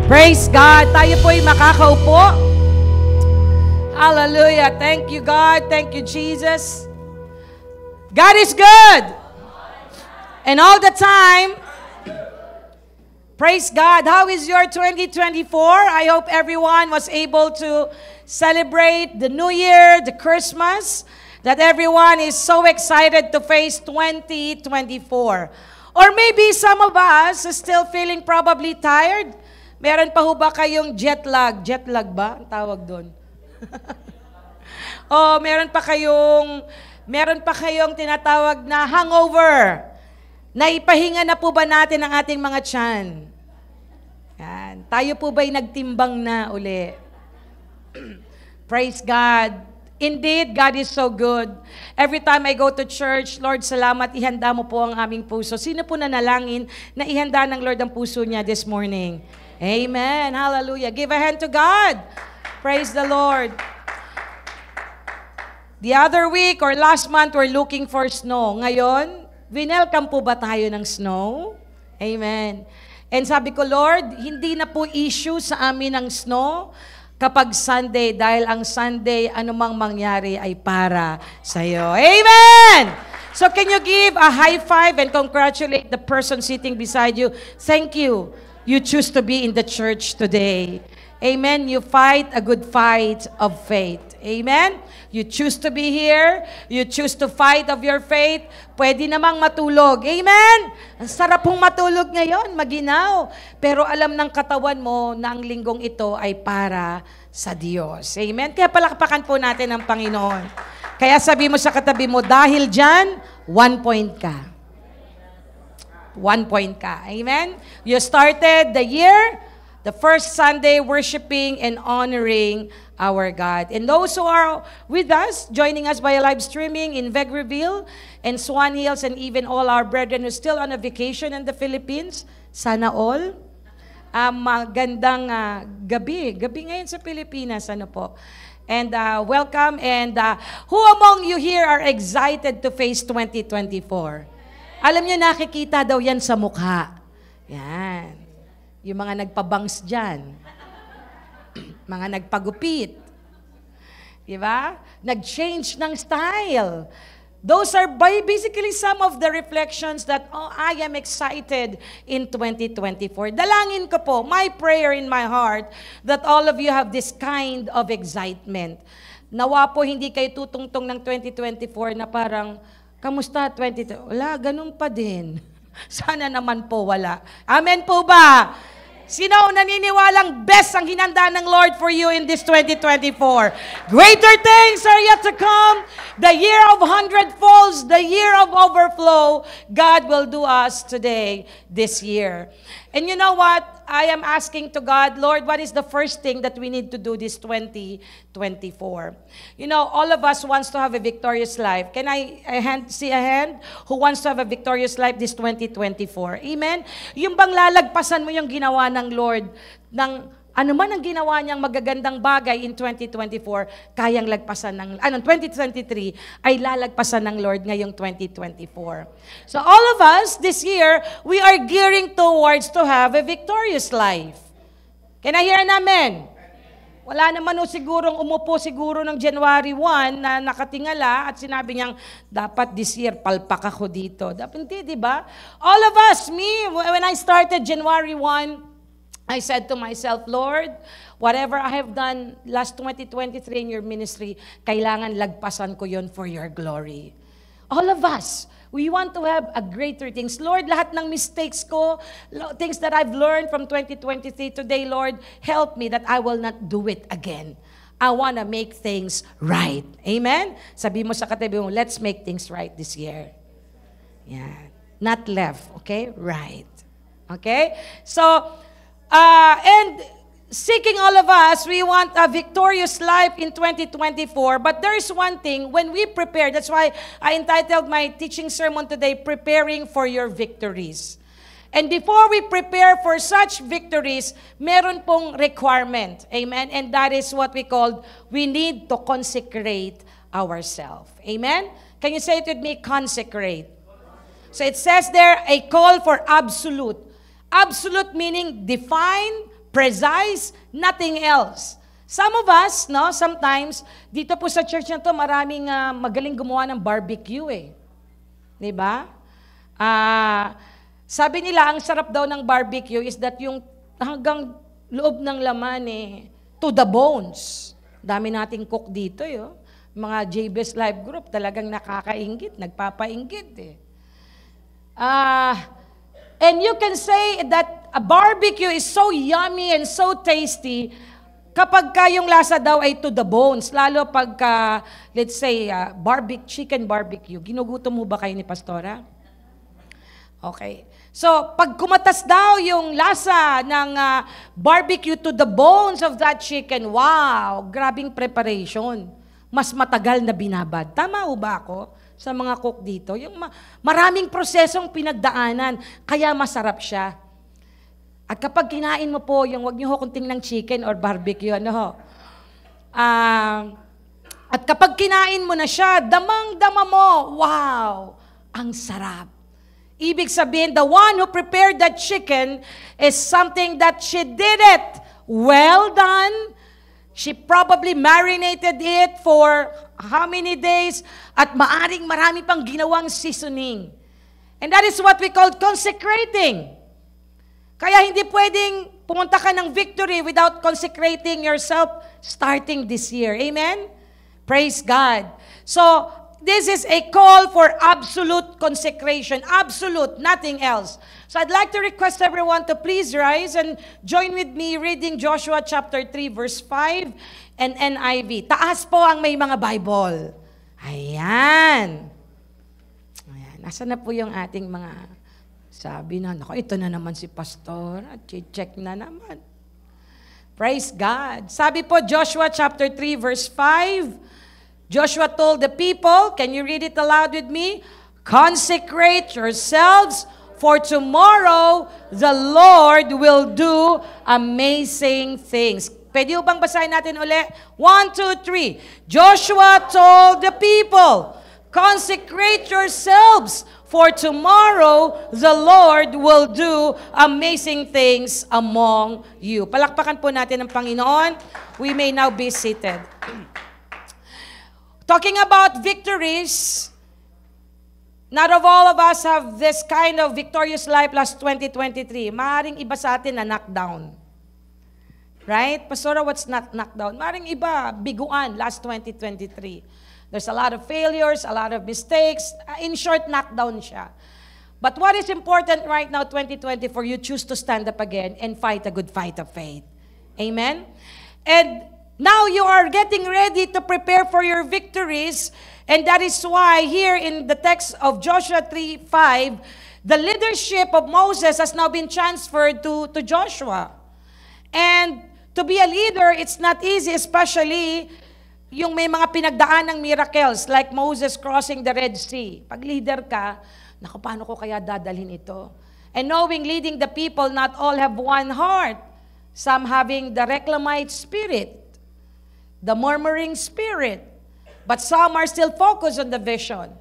Praise God. Tayo po'y makakaupo. Hallelujah. Thank you, God. Thank you, Jesus. God is good. And all the time. Praise God. How is your 2024? I hope everyone was able to celebrate the New Year, the Christmas, that everyone is so excited to face 2024. Or maybe some of us are still feeling probably tired. Meron pa ho ba kayong jet lag? Jet lag ba ang tawag doon? O meron pa kayong tinatawag na hangover. Naipahinga na po ba natin ang ating mga tiyan? Yan. Tayo po ba'y nagtimbang na uli? Praise God. Indeed, God is so good. Every time I go to church, Lord, salamat, ihanda mo po ang aming puso. Sino po nanalangin na ihanda ng Lord ang puso niya this morning? Amen. Hallelujah. Give a hand to God. Praise the Lord. The other week or last month, we're looking for snow. Ngayon, winelcome po ba tayo ng snow? Amen. And sabi ko, Lord, hindi na po issue sa amin ang snow kapag Sunday, dahil ang Sunday, anumang mangyari ay para sa iyo. Amen! So can you give a high five and congratulate the person sitting beside you? Thank you. You choose to be in the church today. Amen. You fight a good fight of faith. Amen. You choose to be here. You choose to fight of your faith. Pwede namang matulog. Amen. Ang sarap pong matulog ngayon, maginaw. Pero alam ng katawan mo na ang linggong ito ay para sa Diyos. Amen. Kaya palakpakan po natin ang Panginoon. Kaya sabi mo sa katabi mo, dahil dyan, 1 point ka. 1 point ka. Amen? You started the year, the first Sunday, worshiping and honoring our God. And those who are with us, joining us by live streaming in Vegreville and Swan Hills, and even all our brethren who are still on a vacation in the Philippines, sana all. Magandang gabi. Gabi ngayon sa Pilipinas, ano po. And welcome. And who among you here are excited to face 2024? Alam niyo, nakikita daw yan sa mukha. Yan. Yung mga nagpabangs dyan. Mga nagpagupit. Diba? Nag-change ng style. Those are basically some of the reflections that, I am excited in 2024. Dalangin ko po, my prayer in my heart, that all of you have this kind of excitement. Nawa po hindi kayo tutungtong ng 2024 na parang, kamusta 2020? Wala, ganun pa din. Sana naman po wala. Amen po ba? Sino naniniwalang best ang hinanda ng Lord for you in this 2024? Greater things are yet to come. The year of 100-folds, the year of overflow, God will do us today, this year. And you know what? I am asking to God, Lord, what is the first thing that we need to do this 2024? You know, all of us wants to have a victorious life. Can I see a hand who wants to have a victorious life this 2024? Amen? Yung bang lalagpasan mo yung ginawa ng Lord ng ano man ang ginawa niyang magagandang bagay in 2024, kayang lagpasan ng, 2023, ay lalagpasan ng Lord ngayong 2024. So all of us, this year, we are gearing towards to have a victorious life. Can I hear an amen? Wala naman sigurong umupo siguro ng January 1 na nakatingala at sinabi niyang, dapat this year, palpak ako dito. Dapat hindi, di ba? All of us, me, when I started January 1, I said to myself, Lord, whatever I have done last 2023 in your ministry, kailangan lagpasan ko yon for your glory. All of us, we want to have a greater things. Lord, lahat ng mistakes ko, things that I've learned from 2023 today, Lord, help me that I will not do it again. I want to make things right. Amen? Sabi mo sa katabi mo, let's make things right this year. Yeah. Not left, okay? Right. Okay? So, and seeking all of us, we want a victorious life in 2024. But there is one thing, when we prepare, that's why I entitled my teaching sermon today, Preparing for Your Victories. And before we prepare for such victories, meron pong requirement. Amen? And that is what we call, we need to consecrate ourselves. Amen? Can you say it with me? Consecrate. So it says there, a call for absolute. Absolute meaning define, precise, nothing else. Some of us, no, sometimes, dito po sa church na to, maraming magaling gumawa ng barbecue eh. Diba? Sabi nila, ang sarap daw ng barbecue is that yung hanggang loob ng laman eh, to the bones. Dami nating cook dito eh. Oh. Mga JBS Live Group, talagang nakakaingit, nagpapaingit eh. And you can say that a barbecue is so yummy and so tasty kapag yung lasa daw ay to the bones. Lalo pagka, let's say, chicken barbecue. Ginugutom mo ba kayo ni Pastora? Okay. So, pag kumatas daw yung lasa ng barbecue to the bones of that chicken, wow, grabing preparation. Mas matagal na binabad. Tama o ba ako sa mga cook dito? Yung maraming prosesong pinagdaanan, kaya masarap siya. At kapag kinain mo po, yung wag niyo ho kunting ng chicken or barbecue, ano ho. At kapag kinain mo na siya, damang-dama mo, wow, ang sarap. Ibig sabihin, the one who prepared that chicken is something that she did it well done. She probably marinated it for how many days at maaring marami pang ginawang seasoning. And that is what we call consecrating. Kaya hindi pwedeng pumunta ka ng victory without consecrating yourself starting this year. Amen? Praise God. So, this is a call for absolute consecration. Absolute, nothing else. So, I'd like to request everyone to please rise and join with me reading Joshua chapter 3 verse 5 and NIV. Taas po ang may mga Bible. Ayan. Ayan. Nasaan na po yung ating mga... Sabi na, naku, ito na naman si Pastor. At check na naman. Praise God. Sabi po, Joshua chapter 3 verse 5, Joshua told the people, can you read it aloud with me? Consecrate yourselves, for tomorrow the Lord will do amazing things. Pwede ho bang basahin natin uli? 1, 2, 3. Joshua told the people, consecrate yourselves, for tomorrow, the Lord will do amazing things among you. Palakpakan po natin ang Panginoon. We may now be seated. Talking about victories, not of all of us have this kind of victorious life last 2023. Maaring iba sa atin na knockdown. Right? Pastora, what's not knockdown? Maaring iba, biguan last 2023. There's a lot of failures, a lot of mistakes. In short, knockdown siya. But what is important right now, 2024, you choose to stand up again and fight a good fight of faith. Amen? And now you are getting ready to prepare for your victories. And that is why here in the text of Joshua 3:5, the leadership of Moses has now been transferred to Joshua. And to be a leader, it's not easy, especially yung may mga pinagdaan ng miracles like Moses crossing the Red Sea. Pag leader ka, naku, paano ko kaya dadalhin ito? And knowing, leading the people, not all have one heart. Some having the reclamite spirit, the murmuring spirit, but some are still focused on the vision.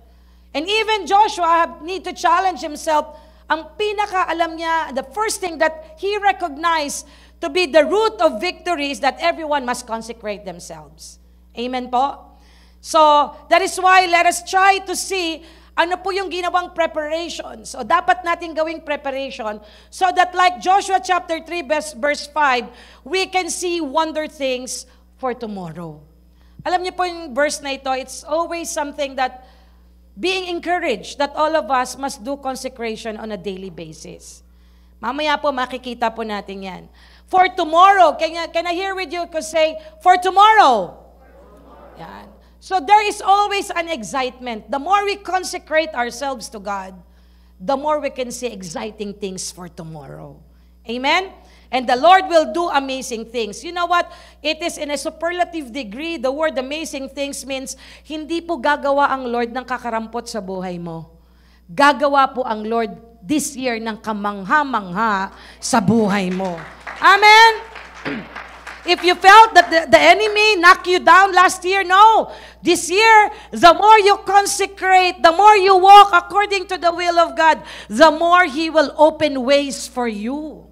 And even Joshua need to challenge himself. Ang pinaka-alam niya, the first thing that he recognized to be the root of victory is that everyone must consecrate themselves. Amen po? So, that is why let us try to see ano po yung ginawang preparation. So, dapat natin gawing preparation so that like Joshua chapter 3 verse 5, we can see wonder things for tomorrow. Alam niyo po yung verse na ito, it's always something that being encouraged that all of us must do consecration on a daily basis. Mamaya po makikita po natin yan. For tomorrow, can I hear with you say, for tomorrow? Yan. So there is always an excitement. The more we consecrate ourselves to God, the more we can see exciting things for tomorrow. Amen? And the Lord will do amazing things. You know what? It is in a superlative degree. The word amazing things means hindi po gagawa ang Lord ng kakarampot sa buhay mo. Gagawa po ang Lord this year ng kamangha-mangha sa buhay mo. Amen? If you felt that the enemy knocked you down last year, no. This year, the more you consecrate, the more you walk according to the will of God, the more He will open ways for you.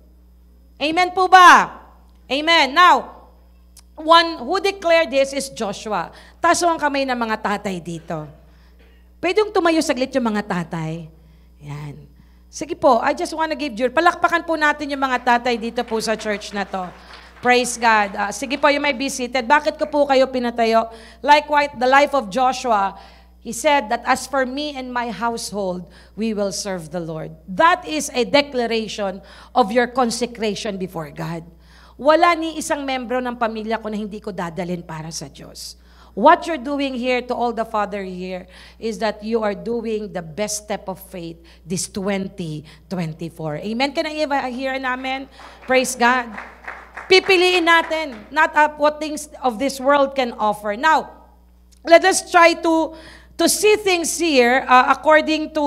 Amen po ba? Amen. Now, one who declared this is Joshua. Taso ang kamay ng mga tatay dito. Pwedeng tumayo saglit yung mga tatay. Yan. Sige po, I just want to give you, palakpakan po natin yung mga tatay dito po sa church na to. Praise God. Sige po, you may be seated. Bakit ko po kayo pinatayo? Likewise, the life of Joshua, he said that as for me and my household, we will serve the Lord. That is a declaration of your consecration before God. Wala ni isang membro ng pamilya ko na hindi ko dadalhin para sa Diyos. What you're doing here to all the Father here is that you are doing the best step of faith this 2024. Amen? Can I hear an amen? Praise God. Pipiliin natin, not what things of this world can offer. Now, let us try to see things here according to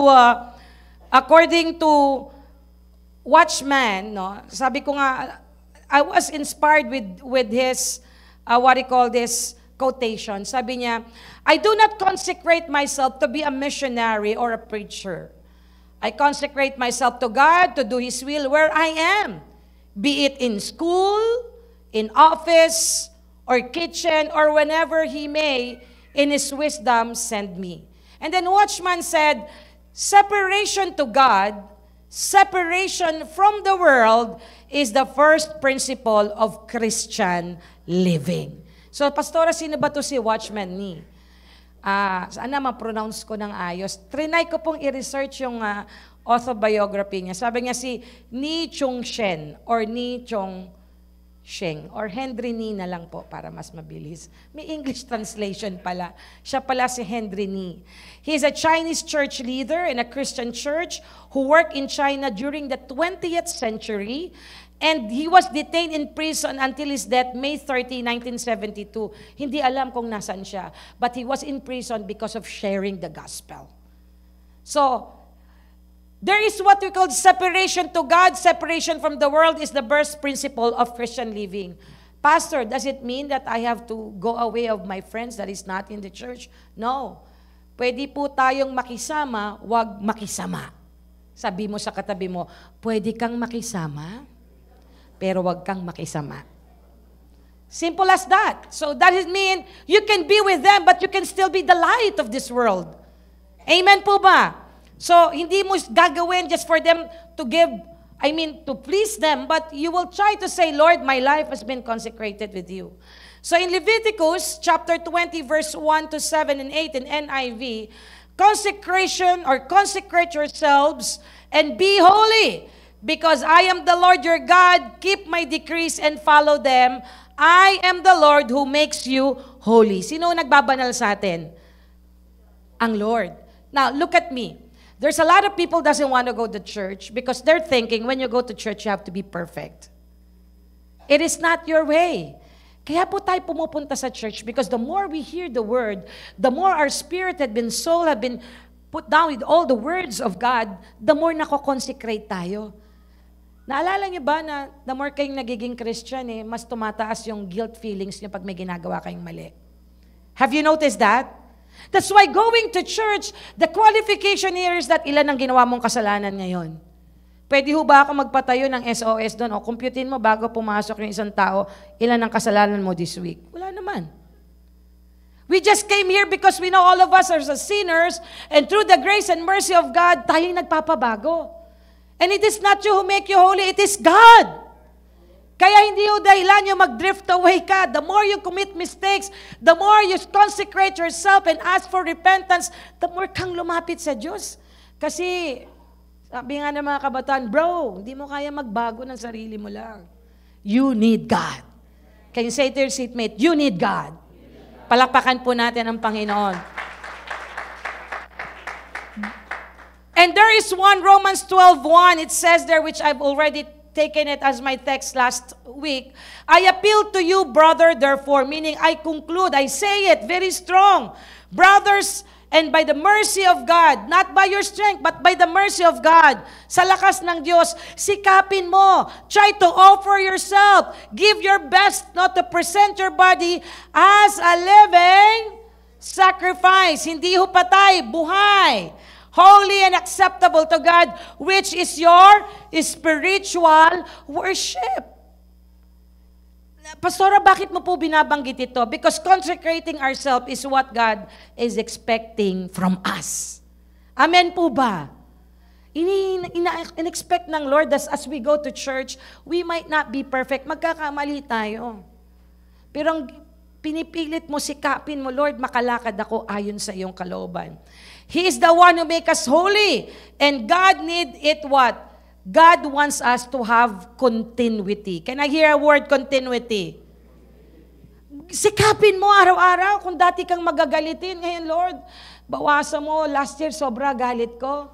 Watchman. No? Sabi ko nga, I was inspired with his, quotation. Sabi niya, I do not consecrate myself to be a missionary or a preacher. I consecrate myself to God to do His will where I am, be it in school, in office, or kitchen, or whenever He may, in His wisdom, send me. And then Watchman said, separation to God, separation from the world is the first principle of Christian living. So, Pastora, sino ba to si Watchman Nee? Sana ma-pronounce ko ng ayos. Trinay ko pong i-research yung autobiography niya. Sabi niya si Ni Chung Shen or Ni Chung Sheng or Henry Nee na lang po para mas mabilis. May English translation pala. Siya pala si Henry Nee. He is a Chinese church leader in a Christian church who worked in China during the 20th century. And he was detained in prison until his death, May 30, 1972. Hindi alam kung nasan siya. But he was in prison because of sharing the gospel. So, there is what we call separation to God, separation from the world is the birth principle of Christian living. Pastor, does it mean that I have to go away of my friends that is not in the church? No. Pwede po tayong makisama, wag makisama. Sabi mo sa katabi mo, pwede kang makisama, pero wag kang makisama. Simple as that. So that doesn't mean you can be with them, but you can still be the light of this world. Amen po ba? So, hindi mo gagawin just for them to to please them, but you will try to say, Lord, my life has been consecrated with you. So in Leviticus chapter 20, verse 1 to 7 and 8 in NIV, consecration or consecrate yourselves and be holy, because I am the Lord your God, keep my decrees and follow them. I am the Lord who makes you holy. Sino nagbabanal sa atin? Ang Lord. Now, look at me. There's a lot of people doesn't want to go to church because they're thinking when you go to church, you have to be perfect. It is not your way. Kaya po tayo pumupunta sa church because the more we hear the word, the more our spirit soul had been put down with all the words of God, the more nako-consecrate tayo. Naalala niyo ba na the more kayong nagiging Christian, mas tumataas yung guilt feelings niyo pag may ginagawa kayong mali? Have you noticed that? That's why going to church, the qualification here is that ilan ang ginawa mong kasalanan ngayon. Pwede ho ba ako magpatayo ng SOS doon? O computein mo bago pumasok yung isang tao, ilan ang kasalanan mo this week? Wala naman. We just came here because we know all of us are sinners, and through the grace and mercy of God, tayo nagpapabago. And it is not you who make you holy, it is God. Kaya hindi yung dahilan yung mag-drift away ka. The more you commit mistakes, the more you consecrate yourself and ask for repentance, the more kang lumapit sa Diyos. Kasi, sabi nga ng mga kabataan, bro, hindi mo kaya magbago ng sarili mo lang. You need God. Can you say to your seatmate, you need God. Palakpakan po natin ang Panginoon. And there is one, Romans 12:1, it says there, which I've already taken it as my text last week. I appeal to you, brother, therefore, meaning I conclude, I say it very strong. Brothers, and by the mercy of God, not by your strength, but by the mercy of God, sa lakas ng Diyos, sikapin mo. Try to offer yourself. Give your best not to present your body as a living sacrifice. Hindi ho patay, buhay. Holy and acceptable to God, which is your spiritual worship. Pastora, bakit mo po binabanggit ito? Because consecrating ourselves is what God is expecting from us. Amen po ba? In-expect ng Lord as we go to church, we might not be perfect. Magkakamali tayo. Pero ang pinipilit mo, sikapin mo, Lord, makalakad ako ayon sa iyong kalooban. He is the one who make us holy. And God need it what? God wants us to have continuity. Can I hear a word, continuity? Sikapin mo araw-araw. Kung dati kang magagalitin, ngayon, Lord, bawasan mo. Last year, sobra galit ko.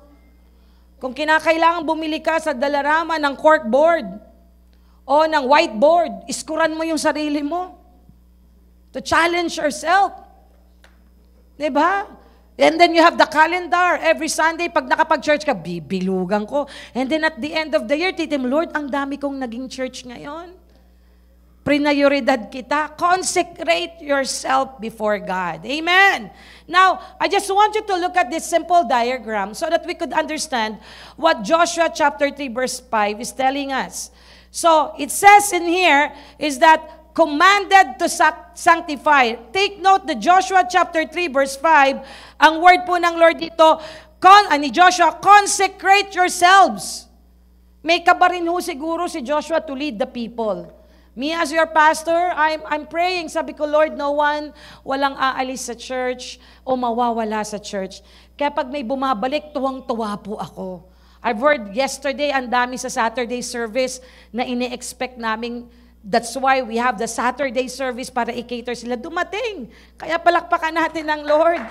Kung kinakailangan bumili ka sa Dalarama ng corkboard o ng whiteboard, iskuran mo yung sarili mo. To challenge yourself. Diba? And then you have the calendar. Every Sunday, pag nakapag-church ka, bibilugan ko. And then at the end of the year, titim, Lord, ang dami kong naging church ngayon. Prioridad kita. Consecrate yourself before God. Amen. Now, I just want you to look at this simple diagram so that we could understand what Joshua chapter 3 verse 5 is telling us. So, it says in here is that commanded to sanctify. Take note the Joshua chapter 3 verse 5, ang word po ng Lord dito, ni Joshua, consecrate yourselves. May kabarin ho siguro si Joshua to lead the people. Me as your pastor, I'm praying. Sabi ko, Lord, walang aalis sa church o mawawala sa church. Kaya pag may bumabalik, tuwang-tuwa po ako. I've heard yesterday, ang dami sa Saturday service na ini-expect naming. That's why we have the Saturday service para i-cater sila. Dumating. Kaya palakpakan natin ng Lord.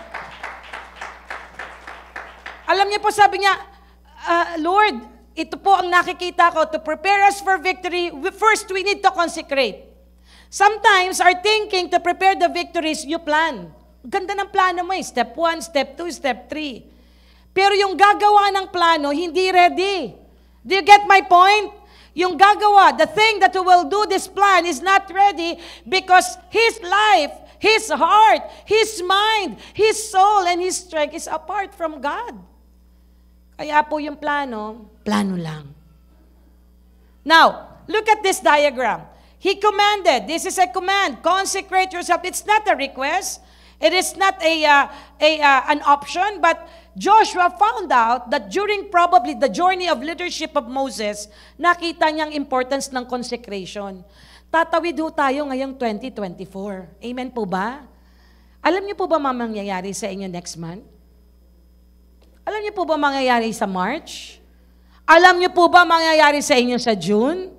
Alam niya po, sabi niya, Lord, ito po ang nakikita ko. To prepare us for victory, first we need to consecrate. Sometimes our thinking to prepare the victories, you plan. Ganda ng plano mo eh. Step 1, step 2, step 3. Pero yung gagawa ng plano, hindi ready. Do you get my point? Yung gagawa, the thing that will do this plan is not ready because his life, his heart, his mind, his soul, and his strength is apart from God. Kaya po yung plano lang. Now, look at this diagram. He commanded, this is a command, consecrate yourself. It's not a request. It is not an option, but Joshua found out that during probably the journey of leadership of Moses, nakita niyang importance ng consecration. Tatawid ho tayo ngayong 2024. Amen po ba? Alam niyo po ba mangyayari sa inyo next month? Alam niyo po ba mangyayari sa March? Alam niyo po ba mangyayari sa inyo sa June?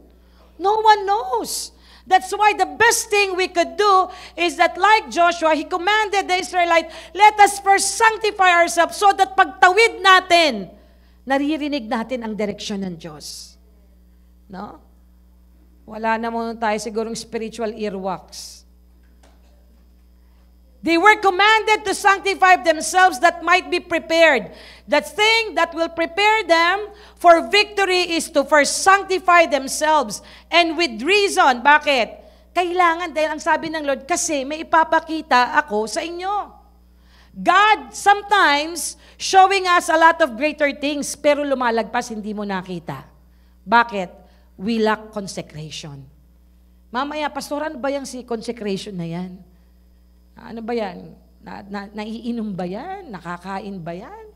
No one knows. That's why the best thing we could do is that like Joshua, he commanded the Israelites, let us first sanctify ourselves so that pagtawid natin, naririnig natin ang direksyon ng Diyos. No? Wala na muna tayo sigurong spiritual earwax. They were commanded to sanctify themselves that might be prepared. The thing that will prepare them for victory is to first sanctify themselves. And with reason. Bakit? Kailangan, dahil ang sabi ng Lord, kasi may ipapakita ako sa inyo. God sometimes showing us a lot of greater things, pero lumalagpas, hindi mo nakita. Bakit? We lack consecration. Mamaya, pastor, ano ba yung si consecration na yan? Ano ba yan? Naiinom ba yan? Nakakain ba yan?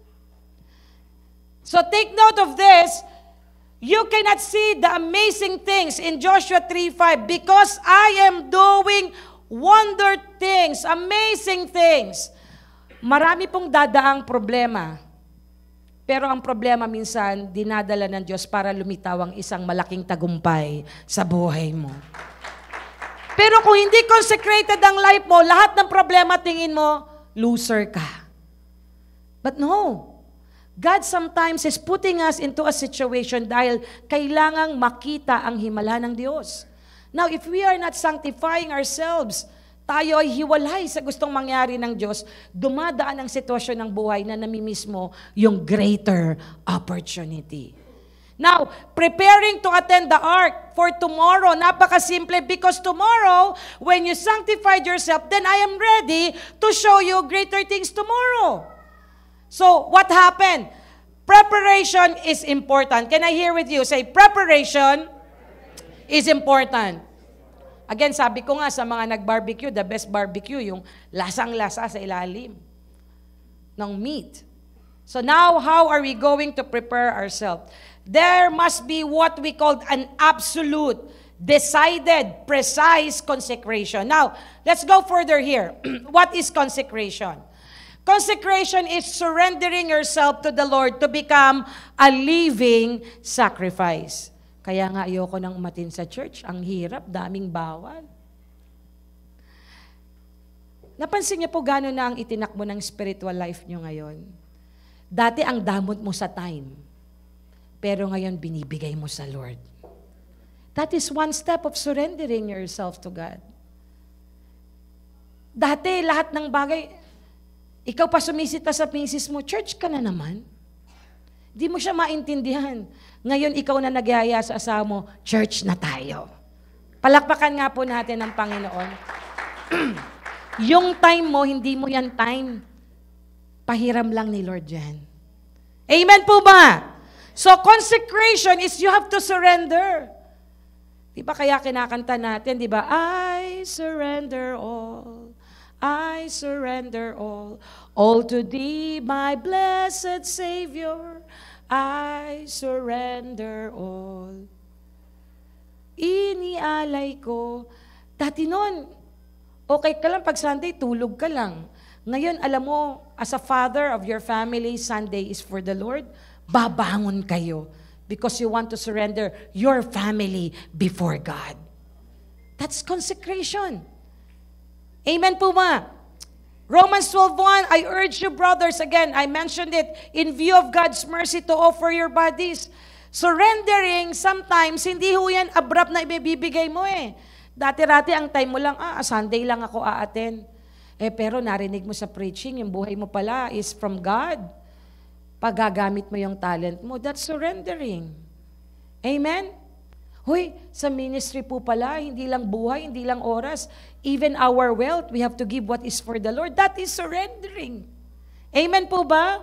So take note of this. You cannot see the amazing things in Joshua 3:5 because I am doing wonder things, amazing things. Marami pong dadaang problema. Pero ang problema minsan, dinadala ng Diyos para lumitaw ang isang malaking tagumpay sa buhay mo. Pero kung hindi consecrated ang life mo, lahat ng problema tingin mo, loser ka. But no. God sometimes is putting us into a situation dahil kailangang makita ang himala ng Diyos. Now, if we are not sanctifying ourselves, tayo ay hiwalay sa gustong mangyari ng Diyos, dumadaan ang sitwasyon ng buhay na namimiss mo yung greater opportunity. Now, preparing to attend the ark for tomorrow, napakasimple because tomorrow, when you sanctified yourself, then I am ready to show you greater things tomorrow. So, what happened? Preparation is important. Can I hear with you? Say, preparation is important. Again, sabi ko nga sa mga nag-barbecue, the best barbecue, yung lasang-lasa sa ilalim ng meat. So now, how are we going to prepare ourselves? There must be what we call an absolute, decided, precise consecration. Now, let's go further here. What is consecration? Consecration is surrendering yourself to the Lord to become a living sacrifice. Kaya nga ayoko nang umatin sa church. Ang hirap, daming bawal. Napansin niyo po gano'n na ang itinakbo ng spiritual life niyo ngayon? Dati ang damot mo sa time. Pero ngayon binibigay mo sa Lord. That is one step of surrendering yourself to God. Dati lahat ng bagay, ikaw pa sumisita sa misis mo, church ka na naman. Di mo siya maintindihan. Ngayon, ikaw na nagyaya sa asawa mo, church na tayo. Palakpakan nga po natin ang Panginoon. Yung time mo, hindi mo yan time. Pahiram lang ni Lord yan. Amen po ba? So, consecration is you have to surrender. Di ba kaya kinakanta natin, di ba? I surrender all. I surrender all to thee, my blessed Savior. I surrender all. Inialay ko. Dati nun, okay ka lang pag Sunday, tulog ka lang. Ngayon, alam mo, as a father of your family, Sunday is for the Lord, babangon kayo because you want to surrender your family before God. That's consecration. Amen po ba? Romans 12:1, I urge you, brothers, again, I mentioned it, in view of God's mercy to offer your bodies. Surrendering, sometimes, hindi ho yan abrupt na ibibigay mo eh. Dati-rati ang time mo lang, Sunday lang ako aaten. Pero narinig mo sa preaching, yung buhay mo pala is from God. Paggagamit mo yung talent mo, that's surrendering. Amen? Hoy, sa ministry po pala, hindi lang buhay, hindi lang oras, even our wealth, we have to give what is for the Lord. That is surrendering. Amen po ba?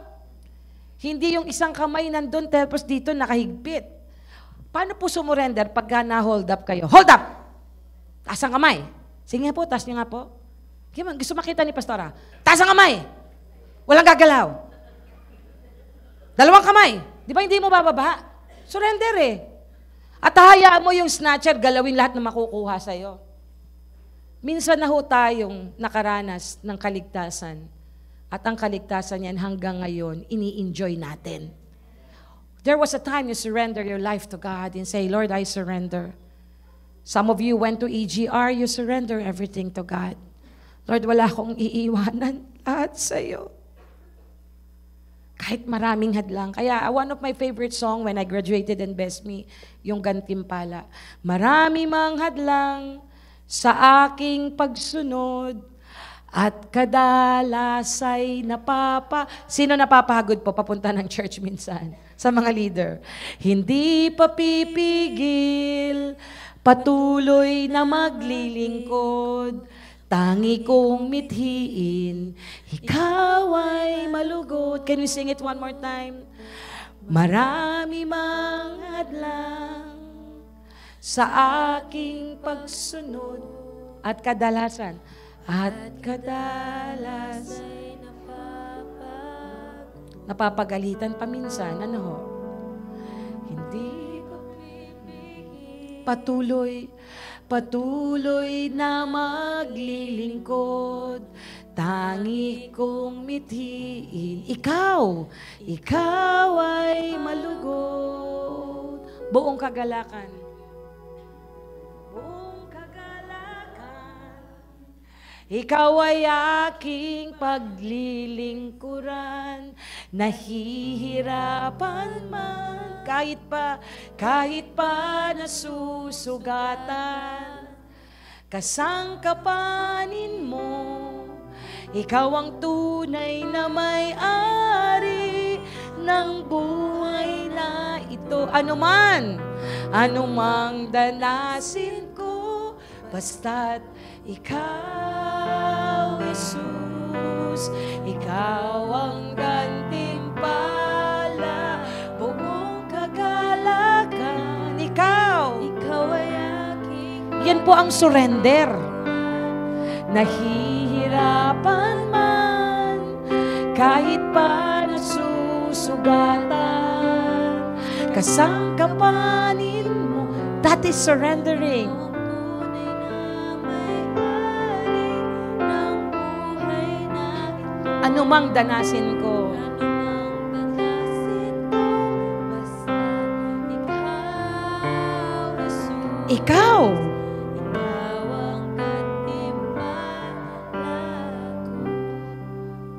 Hindi yung isang kamay nandun, tapos dito nakahigpit. Paano po sumurrender pagka na-hold up kayo? Hold up! Taas ang kamay. Sige nga po, taas niyo nga po. Gusto makita ni Pastora. Taas ang kamay! Walang gagalaw. Dalawang kamay. Di ba hindi mo bababa? Surrender eh. At hayaan mo yung snatcher, galawin lahat na makukuha sa'yo. Minsan na ho tayong nakaranas ng kaligtasan. At ang kaligtasan yan hanggang ngayon, ini-enjoy natin. There was a time you surrender your life to God and say, Lord, I surrender. Some of you went to EGR, you surrender everything to God. Lord, wala akong iiwanan lahat sa'yo. Kahit maraming hadlang. Kaya one of my favorite song when I graduated in BESME, yung Gantimpala. Marami mang hadlang sa aking pagsunod at kadalas ay Sino napapagod po papunta ng church minsan? Sa mga leader. Hindi pa pipigil, patuloy na maglilingkod. Tangi kong mithiin, ikaw ay malugod. Can we sing it one more time? Marami mang hadlang sa aking pagsunod at kadalasan. Napapagalitan pa minsan. Ano ho? Hindi patuloy na maglilingkod, tangi kong mithiin. Ikaw ay malugod. Buong kagalakan. Ikaw ay aking paglilingkuran, nahihirapan man, kahit pa nasusugatan. Kasangkapanin mo, ikaw ang tunay na may-ari ng buhay na ito. Anumang danasin ko, basta't ikaw, Jesus, ikaw ang gantimpala, buong kagalakan. Ikaw ay aking Yan po ang surrender. Nahihirapan man, kahit pa nasusugatan, kasangkapanin mo. That is surrendering. Anumang danasin ko, ikaw.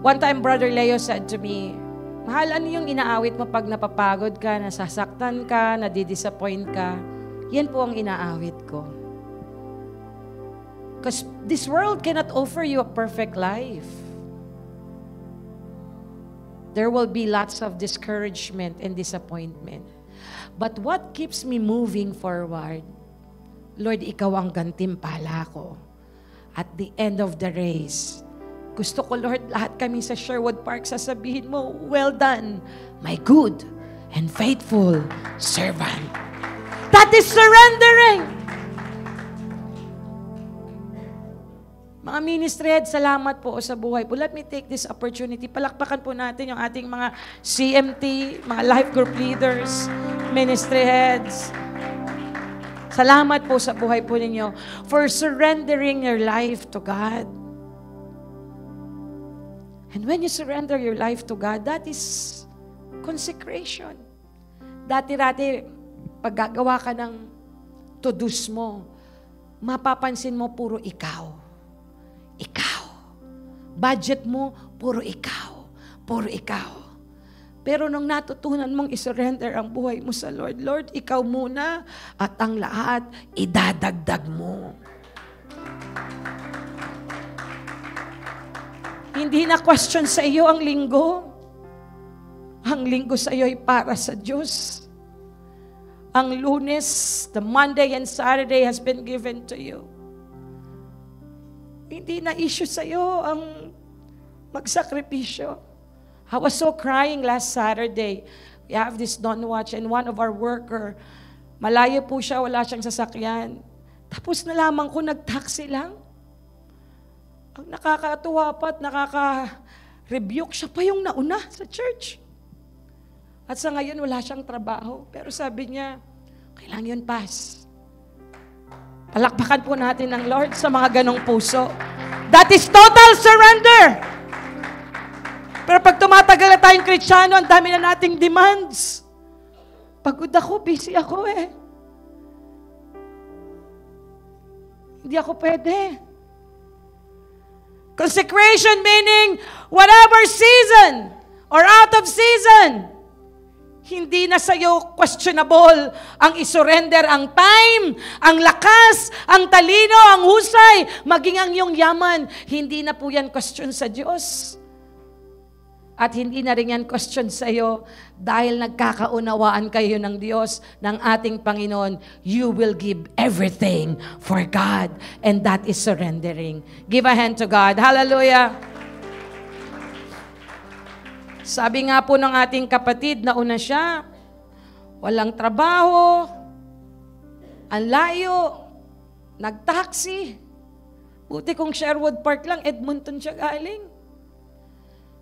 One time, Brother Leo said to me, mahal, ano yung inaawit mo pag napapagod ka, nasasaktan ka, nadidisappoint ka? Yan po ang inaawit ko. Because this world cannot offer you a perfect life. There will be lots of discouragement and disappointment. But what keeps me moving forward? Lord, ikaw ang gantimpala ko. At the end of the race, gusto ko, Lord, lahat kami sa Sherwood Park, sasabihin mo, well done, my good and faithful servant. That is surrendering. Mga ministry heads, salamat po sa buhay po. Let me take this opportunity. Palakpakan po natin yung ating mga CMT, mga life group leaders, ministry heads. Salamat po sa buhay po ninyo for surrendering your life to God. And when you surrender your life to God, that is consecration. Dati-dati, pag gagawa ka ng to-dos mo, mapapansin mo puro ikaw. Ikaw. Budget mo, puro ikaw. Puro ikaw. Pero nung natutunan mong isurrender ang buhay mo sa Lord, Lord, ikaw muna at ang lahat, idadagdag mo. Hindi na question sa iyo ang linggo. Ang linggo sa iyo ay para sa Diyos. Ang Lunes, the Monday and Saturday has been given to you. Hindi na issue sa iyo ang magsakripisyo. I was so crying last Saturday. We have this dawn watch and one of our worker, malayo po siya, wala siyang sasakyan. Tapos nalaman ko, nag-taxi lang. Ang nakakatuwa pa at nakaka-rebuke, siya pa yung nauna sa church. At sa ngayon, wala siyang trabaho. Pero sabi niya, kailangan yun pass. Palakpakan po natin ng Lord sa mga ganong puso. That is total surrender. Pero pag tumatagal na tayong Kristiyano, ang dami na nating demands. Pagod ako, busy ako eh. Hindi ako pwede. Consecration meaning whatever season or out of season, hindi na sa'yo questionable ang isurrender ang time, ang lakas, ang talino, ang husay, maging ang iyong yaman. Hindi na po yan question sa Diyos. At hindi na rin yan question sa iyo dahil nagkakaunawaan kayo ng Diyos, ng ating Panginoon. You will give everything for God. And that is surrendering. Give a hand to God. Hallelujah. Sabi nga po ng ating kapatid, nauna siya, walang trabaho, ang layo, nag-taxi. Buti kung Sherwood Park lang, Edmonton siya galing.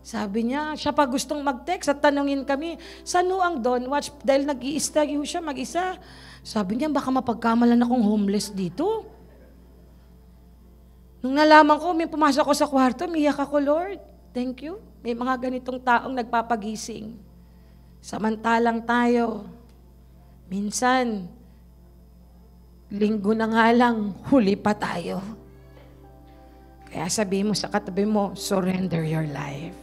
Sabi niya, siya pa gustong mag-text at tanungin kami, saan ho ang Dawn Watch? Dahil nag-i-study ho siya mag-isa. Sabi niya, baka mapagkamalan akong homeless dito. Nung nalaman ko, may pumasok ako sa kwarto, miyak ako, Lord. Thank you. May mga ganitong taong nagpapagising. Samantalang tayo, minsan, linggo na nga lang, huli pa tayo. Kaya sabihin mo sa katabi mo, surrender your life.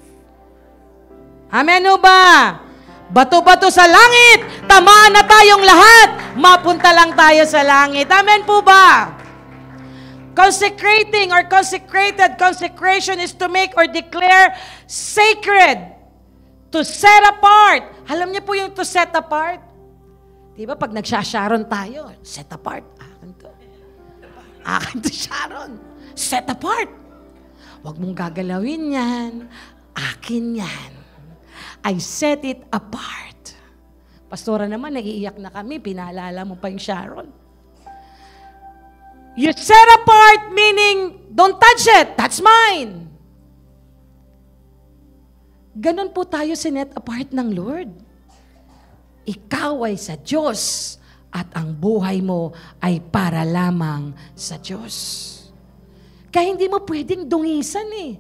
Amen o ba? Bato-bato sa langit, tamaan na tayong lahat, mapunta lang tayo sa langit. Amen po ba? Consecrating or consecrated, consecration is to make or declare sacred, to set apart. Alam niyo po yung to set apart? Diba pag nagsha-Sharon tayo, set apart. Akin to. Akin to Sharon. Set apart. Huwag mong gagalawin yan. Akin yan. I set it apart. Pastora naman, naiiyak na kami. Pinaalala mo pa yung Sharon. You set apart, meaning, don't touch it, that's mine. Ganon po tayo sinet apart ng Lord. Ikaw ay sa Diyos at ang buhay mo ay para lamang sa Diyos. Kaya hindi mo pwedeng dungisan eh.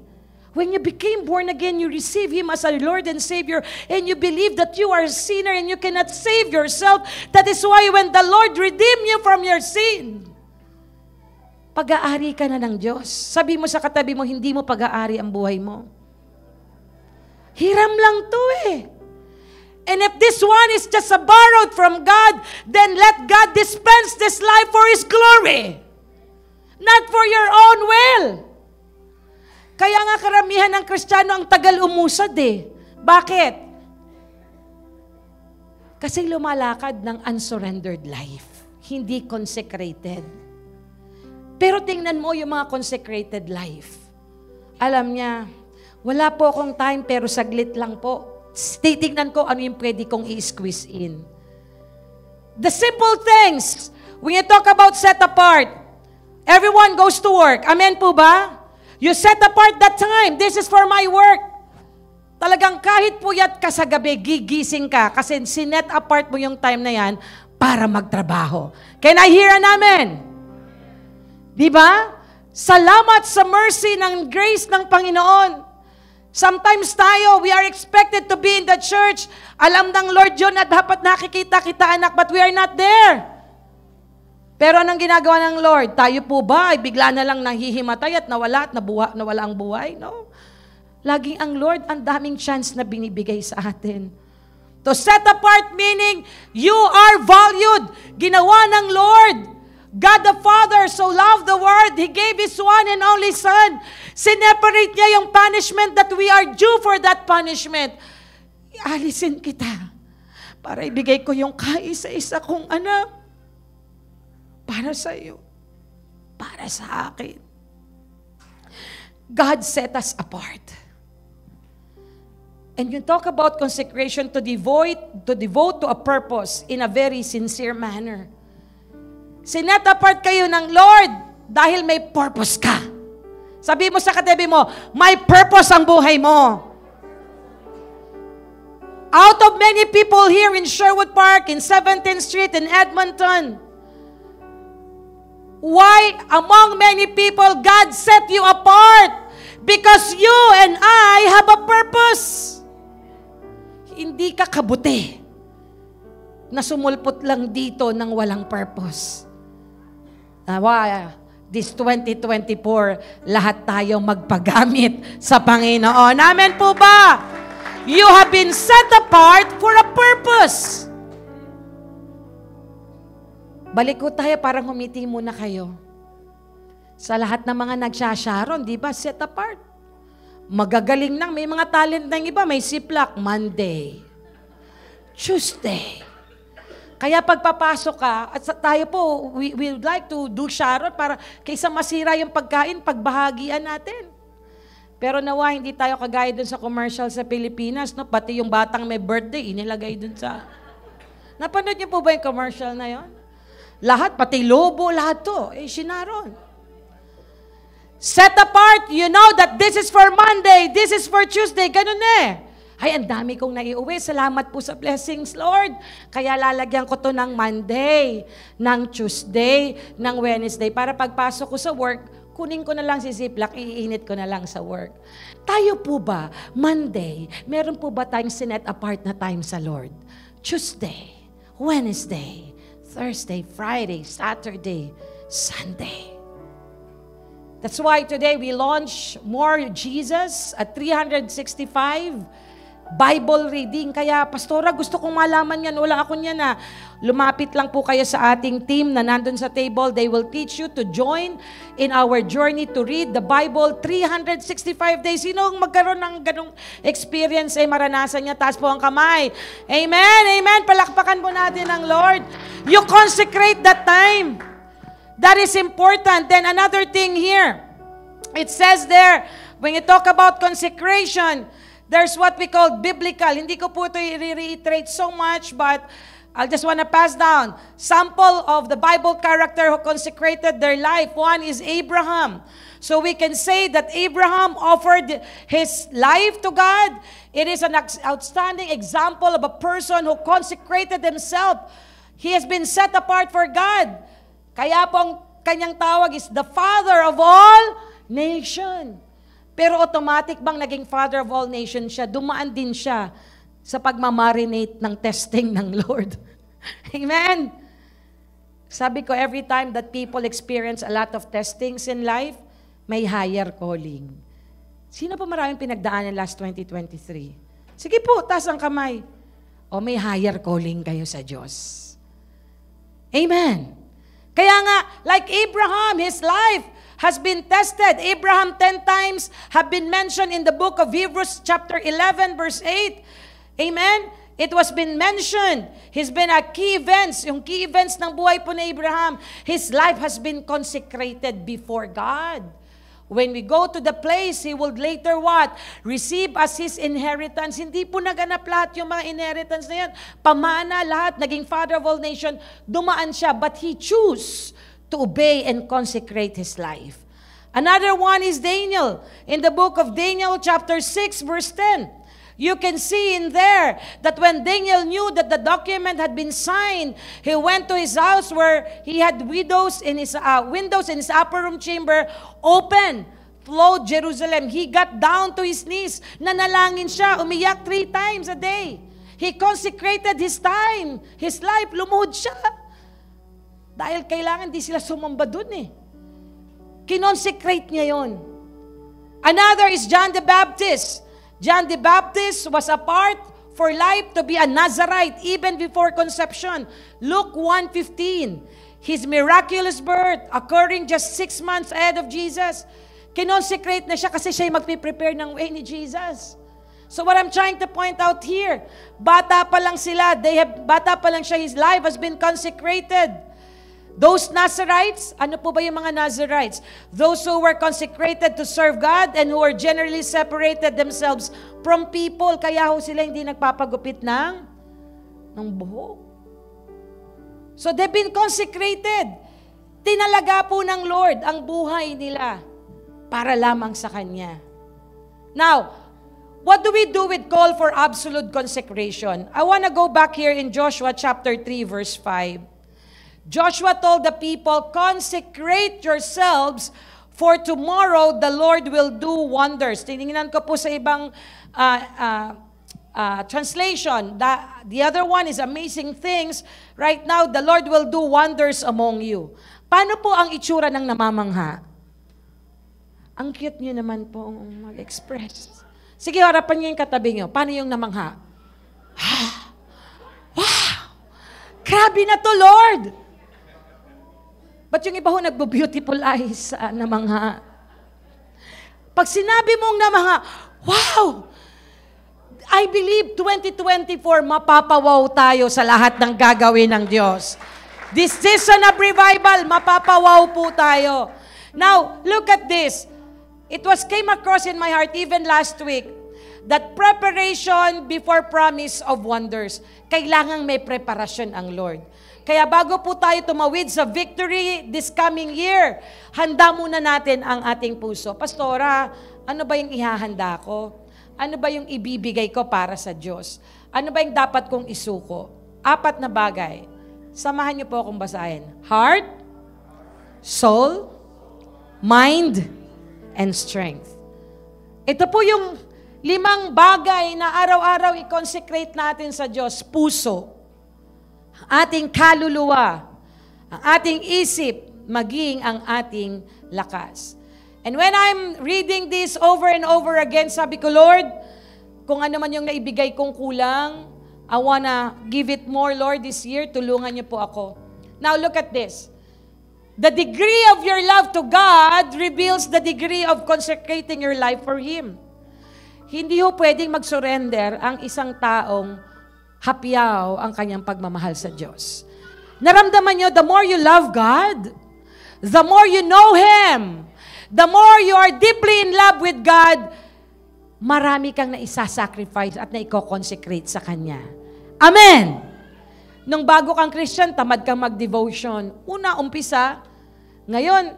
When you became born again, you receive Him as a Lord and Savior, and you believe that you are a sinner and you cannot save yourself. That is why when the Lord redeemed you from your sin, pag-aari ka na ng Diyos. Sabi mo sa katabi mo, hindi mo pag-aari ang buhay mo. Hiram lang to eh. And if this one is just a borrowed from God, then let God dispense this life for His glory. Not for your own will. Kaya nga karamihan ng Kristiyano ang tagal umusad eh. Bakit? Kasi lumalakad ng unsurrendered life. Hindi consecrated. Pero tingnan mo yung mga consecrated life. Alam niya, wala po akong time pero saglit lang po. Titignan ko ano yung pwede kong i-squeeze in. The simple things, when you talk about set apart, everyone goes to work. Amen po ba? You set apart that time. This is for my work. Talagang kahit puyat ka sa gabi, gigising ka kasi sinet apart mo yung time na yan para magtrabaho. Can I hear an amen? Diba? Salamat sa mercy ng grace ng Panginoon. Sometimes tayo, we are expected to be in the church. Alam ng Lord yun na dapat nakikita kita anak, but we are not there. Pero anong ginagawa ng Lord? Tayo po ba ay bigla na lang nahihimatay at nawala ang buhay? No. Laging ang Lord, ang daming chance na binibigay sa atin. To set apart meaning, you are valued. Ginawa ng Lord. God the Father so loved the world, He gave His one and only Son. Sineparate niya yung punishment that we are due for that punishment. Ialisin kita para ibigay ko yung kaisa-isa kong anak para sa iyo, para sa akin. God set us apart. And you talk about consecration to devote to a purpose in a very sincere manner. Sinet apart kayo ng Lord dahil may purpose ka. Sabi mo sa katabi mo, may purpose ang buhay mo. Out of many people here in Sherwood Park, in 17th Street, in Edmonton, why among many people God set you apart? Because you and I have a purpose. Hindi ka kabuti na sumulpot lang dito ng walang purpose. This 2024, lahat tayo magpagamit sa Panginoon. Amen po ba? You have been set apart for a purpose. Balik ko tayo, parang humiti muna kayo. Sa lahat ng mga nagsasharon, di ba, set apart. Magagaling nang, may mga talent ng iba, may siplak, Monday, Tuesday. Kaya pagpapasok ka, at tayo po, we would like to do sharon para kaysa masira yung pagkain, pagbahagian natin. Pero nawa, hindi tayo kagaya dun sa commercial sa Pilipinas, no? Pati yung batang may birthday, inilagay dun sa... Napanood niyo po ba yung commercial na yon? Lahat, pati lobo, lahat to, shinaron. Set apart, you know that this is for Monday, this is for Tuesday, ganun eh. Ay, ang dami kong naiuwi. Salamat po sa blessings, Lord. Kaya lalagyan ko to ng Monday, ng Tuesday, ng Wednesday. Para pagpasok ko sa work, kunin ko na lang si Ziploc, iinit ko na lang sa work. Tayo po ba, Monday, meron po ba tayong sinet apart na time sa Lord? Tuesday, Wednesday, Thursday, Friday, Saturday, Sunday. That's why today we launch More Jesus at 365 Bible reading. Kaya, Pastora, gusto kong malaman yan. Wala ako niyan na. Lumapit lang po kayo sa ating team na nandun sa table. They will teach you to join in our journey to read the Bible 365 days. Sino ang magkaroon ng ganong experience ay maranasan niya? Taas po ang kamay. Amen, amen. Palakpakan po natin ang Lord. You consecrate that time. That is important. Then another thing here. It says there, when you talk about consecration, there's what we call biblical. Hindi ko po ito i-reiterate so much, but I'll just want to pass down sample of the Bible character who consecrated their life. One is Abraham. So we can say that Abraham offered his life to God. It is an outstanding example of a person who consecrated himself. He has been set apart for God. Kaya po ang kanyang tawag is the Father of all nation. Pero automatic bang naging Father of all nation siya? Dumaan din siya sa pagmamarinate ng testing ng Lord. Amen? Sabi ko, every time that people experience a lot of testings in life, may higher calling. Sino pa maraming pinagdaanan last 2023? Sige po, taas ang kamay. O may higher calling kayo sa Diyos. Amen? Kaya nga, like Abraham, his life has been tested. Abraham 10 times have been mentioned in the book of Hebrews chapter 11 verse 8. Amen? It was been mentioned. He's been a key events. Yung key events ng buhay po ni Abraham. His life has been consecrated before God. When we go to the place, he will later what? Receive as his inheritance. Hindi po naganap lahat yung mga inheritance na yan. Pamana lahat, naging Father of all nation. Dumaan siya, but he chose to obey and consecrate his life. Another one is Daniel. In the book of Daniel chapter 6 verse 10. You can see in there that when Daniel knew that the document had been signed, he went to his house where he had windows in his upper room chamber open, flowed Jerusalem. He got down to his knees. Nanalangin siya, umiyak 3 times a day. He consecrated his time, his life, lumuhod siya. Dahil kailangan di sila sumamba dun eh. Kinonsecrate niya yon. Another is John the Baptist. John the Baptist was apart for life to be a Nazarite even before conception. Luke 1:15. His miraculous birth occurring just 6 months ahead of Jesus. Kinonsecrate na siya kasi siya yung magpiprepare ng way ni Jesus. So what I'm trying to point out here, bata pa lang sila, bata pa lang siya, his life has been consecrated. Those Nazarites, ano po ba yung mga Nazarites? Those who were consecrated to serve God and who were generally separated themselves from people. Kaya ho sila hindi nagpapagupit ng buhok. So they've been consecrated. Tinalaga po ng Lord ang buhay nila para lamang sa Kanya. Now, what do we do with call for absolute consecration? I want to go back here in Joshua chapter 3 verse 5. Joshua told the people, consecrate yourselves, for tomorrow the Lord will do wonders. Tinignan ko po sa ibang translation. The other one is amazing things. Right now, the Lord will do wonders among you. Paano po ang itsura ng namamangha? Ang cute nyo naman po mag-express. Sige, harapan nyo yung katabi nyo. Paano yung namangha? Wow! Grabe na to, Lord! Ba't yung iba ho nagbo-beautiful eyes namangha? Pag sinabi mong namangha, wow! I believe 2024, mapapawaw tayo sa lahat ng gagawin ng Diyos. This season of revival, mapapawaw po tayo. Now, look at this. It came across in my heart even last week that preparation before promise of wonders. Kailangang may preparasyon ang Lord. Kaya bago po tayo tumawid sa victory this coming year, handa muna natin ang ating puso. Pastora, ano ba yung ihahanda ko? Ano ba yung ibibigay ko para sa Diyos? Ano ba yung dapat kong isuko? 4 na bagay. Samahan niyo po akong basahin. Heart, soul, mind, and strength. Ito po yung 5 bagay na araw-araw i-consecrate natin sa Diyos. Puso, ating kaluluwa, ang ating isip, maging ang ating lakas. And when I'm reading this over and over again, sabi ko, Lord, kung ano man yung naibigay kong kulang, I wanna give it more, Lord, this year. Tulungan niyo po ako. Now, look at this. The degree of your love to God reveals the degree of consecrating your life for Him. Hindi ho pwedeng mag-surrender ang isang taong hapyaw ang kanyang pagmamahal sa Diyos. Naramdaman nyo, the more you love God, the more you know Him, the more you are deeply in love with God, marami kang naisasacrifice at naiko-consecrate sa Kanya. Amen! Nung bago kang Christian, tamad kang mag-devotion. Umpisa. Ngayon,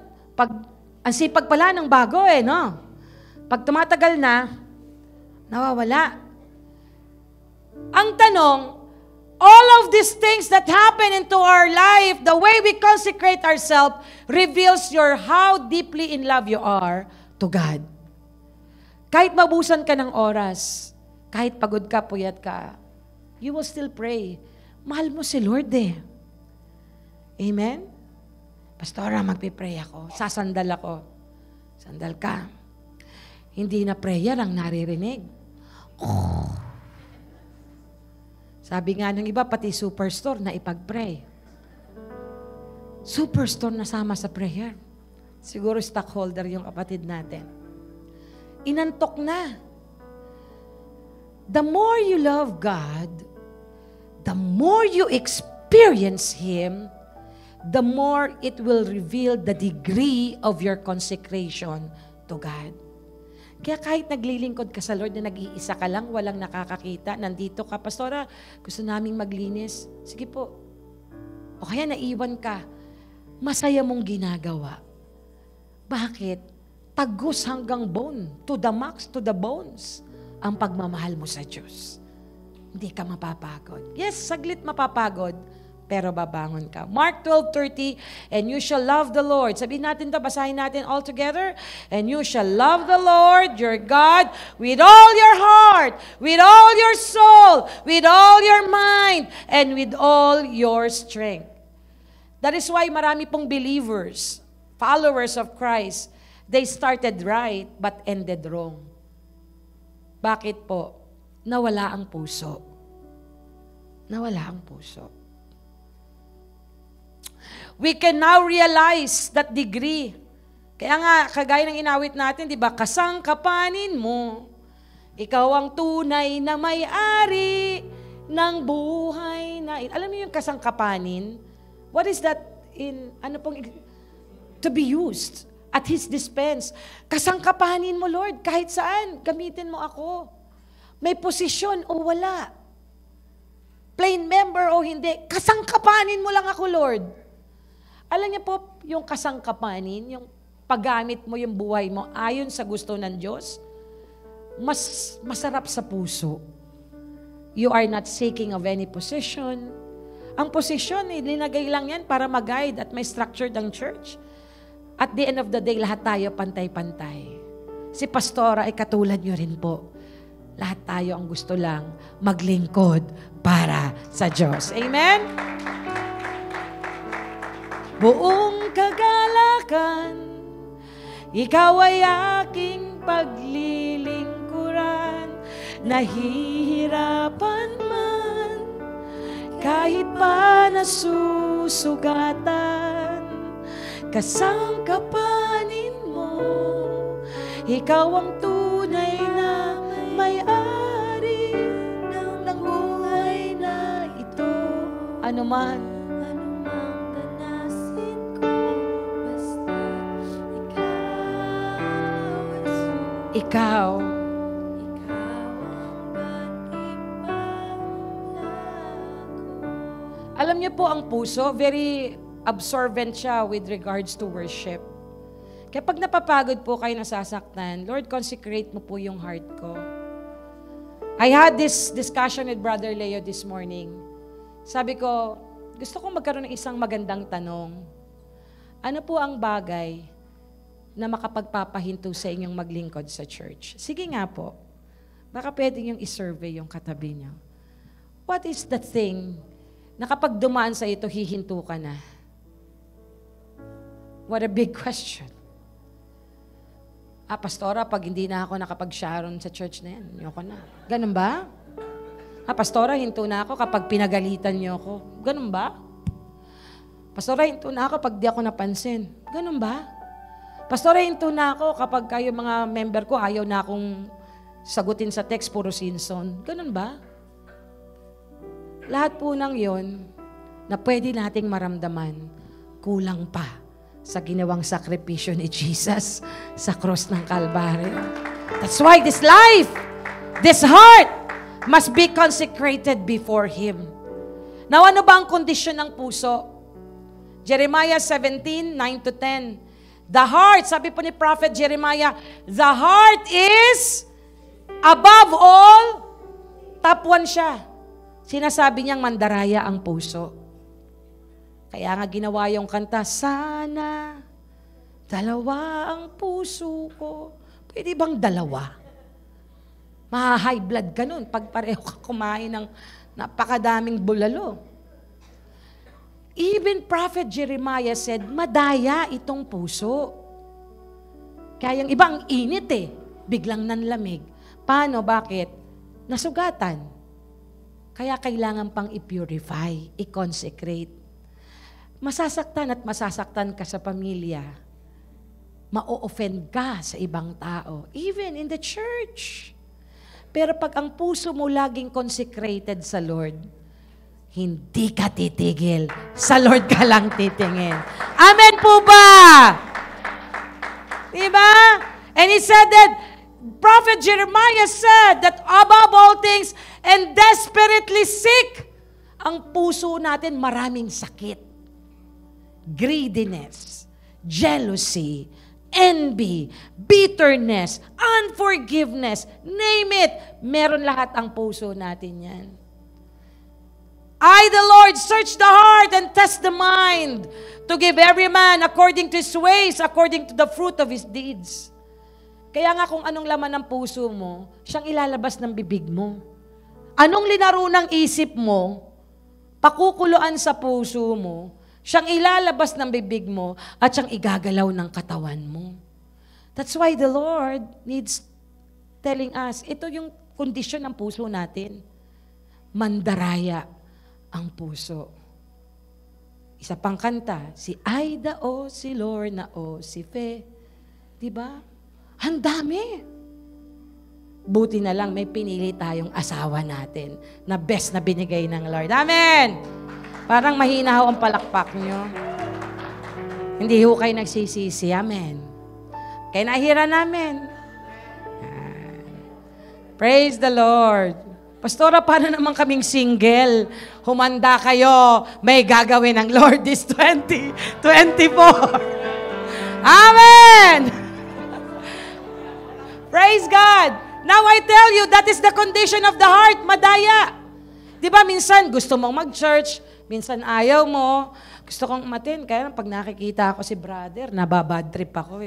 ang sipag pala ng bago no? Pag tumatagal na, nawawala. Ang tanong, all of these things that happen into our life, the way we consecrate ourselves, reveals how deeply in love you are to God. Kahit mabusan ka ng oras, kahit pagod ka, puyat ka, you will still pray. Mahal mo si Lord Amen? Pastora, magpipray ako. Sasandal ako. Sandal ka. Hindi na prayer ang naririnig. Oh. Sabi nga ng iba, pati superstore na ipag-pray. Superstore na sama sa prayer. Siguro stockholder yung kapatid natin. Inantok na. The more you love God, the more you experience Him, the more it will reveal the degree of your consecration to God. Kaya kahit naglilingkod ka sa Lord na nag-iisa ka lang, walang nakakakita, nandito ka, Pastora, gusto naming maglinis. Sige po. O kaya naiwan ka, masaya mong ginagawa. Bakit? Tagus hanggang bone, to the max, to the bones, ang pagmamahal mo sa Diyos. Hindi ka mapapagod. Yes, saglit mapapagod, pero babangon ka. Mark 12:30, and you shall love the Lord. Sabihin natin to, basahin natin all together. And you shall love the Lord, your God, with all your heart, with all your soul, with all your mind, and with all your strength. That is why marami pong believers, followers of Christ, they started right, but ended wrong. Bakit po? Nawala ang puso. Nawala ang puso. We can now realize that degree. Kaya nga, kagaya ng inawit natin, di ba? Kasangkapanin mo, ikaw ang tunay na may-ari ng buhay na... Alam niyo yung kasangkapanin? What is that in, to be used at His dispense? Kasangkapanin mo, Lord, kahit saan, gamitin mo ako. May posisyon o wala. Plain member o hindi, kasangkapanin mo lang ako, Lord. Alam niyo po, yung kasangkapanin, yung paggamit mo yung buhay mo ayon sa gusto ng Diyos, mas masarap sa puso. You are not seeking of any position. Ang posisyon, linagay lang yan para mag-guide at may structure ng church. At the end of the day, lahat tayo pantay-pantay. Si Pastora ay katulad nyo rin po. Lahat tayo ang gusto lang maglingkod para sa Diyos. Amen? Buong kagalakan, ikaw ay aking paglilingkuran. Nahihirapan man, kahit pa nasusugatan, kasangkapanin mo, ikaw ang tunay na may-ari ng buhay na ito. Ano man, danasin ko, basta ikaw ang alam niyo po, ang puso, very absorbent siya with regards to worship. Kaya pag napapagod po kayo, nasasaktan, Lord, consecrate mo po yung heart ko. I had this discussion with Brother Leo this morning. Sabi ko, gusto kong magkaroon ng isang magandang tanong. Ano po ang bagay na makapagpapahinto sa inyong maglingkod sa church? Sige nga po. Baka pwede niyong isurvey yung katabi niyo. What is the thing na kapag dumaan sa ito, hihinto ka na? What a big question. Pastora, pag hindi na ako nakapag-sharon sa church na yan, ayoko na. Ganun ba? Pastora, hinto na ako kapag pinagalitan niyo ako. Ganun ba? Pastora, hinto na ako pag di ako napansin. Ganun ba? Pastora, hinto na ako kapag kayo mga member ko ayaw na akong sagutin sa text, puro Simpson. Ganun ba? Lahat po ng yon na pwede nating maramdaman, kulang pa sa ginawang sakripisyo ni Jesus sa cross ng Kalbaryo. That's why this life, this heart, must be consecrated before Him. Now, ano ba ang kondisyon ng puso? Jeremiah 17, 9 to 10. The heart, sabi po ni Prophet Jeremiah, the heart is above all, top 1 siya. Sinasabi niyang mandaraya ang puso. Kaya nga ginawa yung kanta, sana dalawa ang puso ko. Pwede bang dalawa? Maha-high blood ka nun pag pareho ka kumain ng napakadaming bulalo. Even Prophet Jeremiah said, madaya itong puso. Kaya yung ibang init biglang nanlamig. Paano? Bakit? Nasugatan. Kaya kailangan pang i-purify, i-consecrate. Masasaktan at masasaktan ka sa pamilya. Ma-offend ka sa ibang tao. Even in the church. Pero pag ang puso mo laging consecrated sa Lord, hindi ka titigil. Sa Lord ka lang titingin. Amen po ba? Diba? And he said that, Prophet Jeremiah said that above all things and desperately sick, ang puso natin maraming sakit. Greediness, jealousy, envy, bitterness, unforgiveness, name it. Meron lahat ang puso natin yan. I, the Lord, search the heart and test the mind to give every man according to his ways, according to the fruit of his deeds. Kaya nga kung anong laman ng puso mo, siyang ilalabas ng bibig mo. Anong linaro ng isip mo, pakukuluan sa puso mo, siyang ilalabas ng bibig mo, at siyang igagalaw ng katawan mo. That's why the Lord needs telling us, ito yung kondisyon ng puso natin. Mandaraya ang puso. Isa pang kanta, si Aida o si Lorna o si Fe. Diba? Ang dami. Buti na lang may pinili tayong asawa natin na best na binigay ng Lord. Amen! Parang mahina ho ang palakpak nyo. Hindi ho kayo nagsisisi. Amen. Kaya nahira namin. Praise the Lord. Pastora, paano naman kaming single? Humanda kayo. May gagawin ng Lord this 2024. Amen! Praise God! Now I tell you, that is the condition of the heart, madaya. Di ba minsan gusto mong mag-church, minsan ayaw mo, gusto kong umatin, kaya pag nakikita ako si brother, nababad trip ako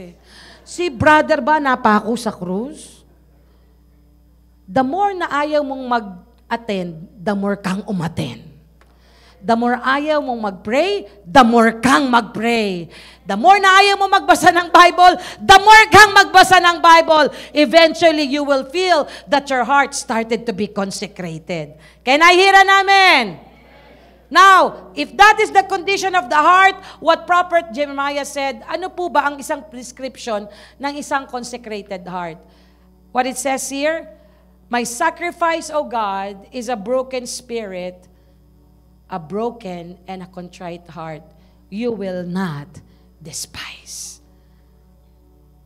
Si brother ba napako sa krus? The more na ayaw mong mag-attend, the more kang umattend. The more ayaw mong mag-pray, the more kang mag-pray. The more na ayaw mong magbasa ng Bible, the more kang magbasa ng Bible. Eventually, you will feel that your heart started to be consecrated. Kaya nahihira namin. Now, if that is the condition of the heart, what Prophet Jeremiah said, ano po ba ang isang prescription ng isang consecrated heart? What it says here, my sacrifice, O God, is a broken spirit, a broken and a contrite heart, you will not despise.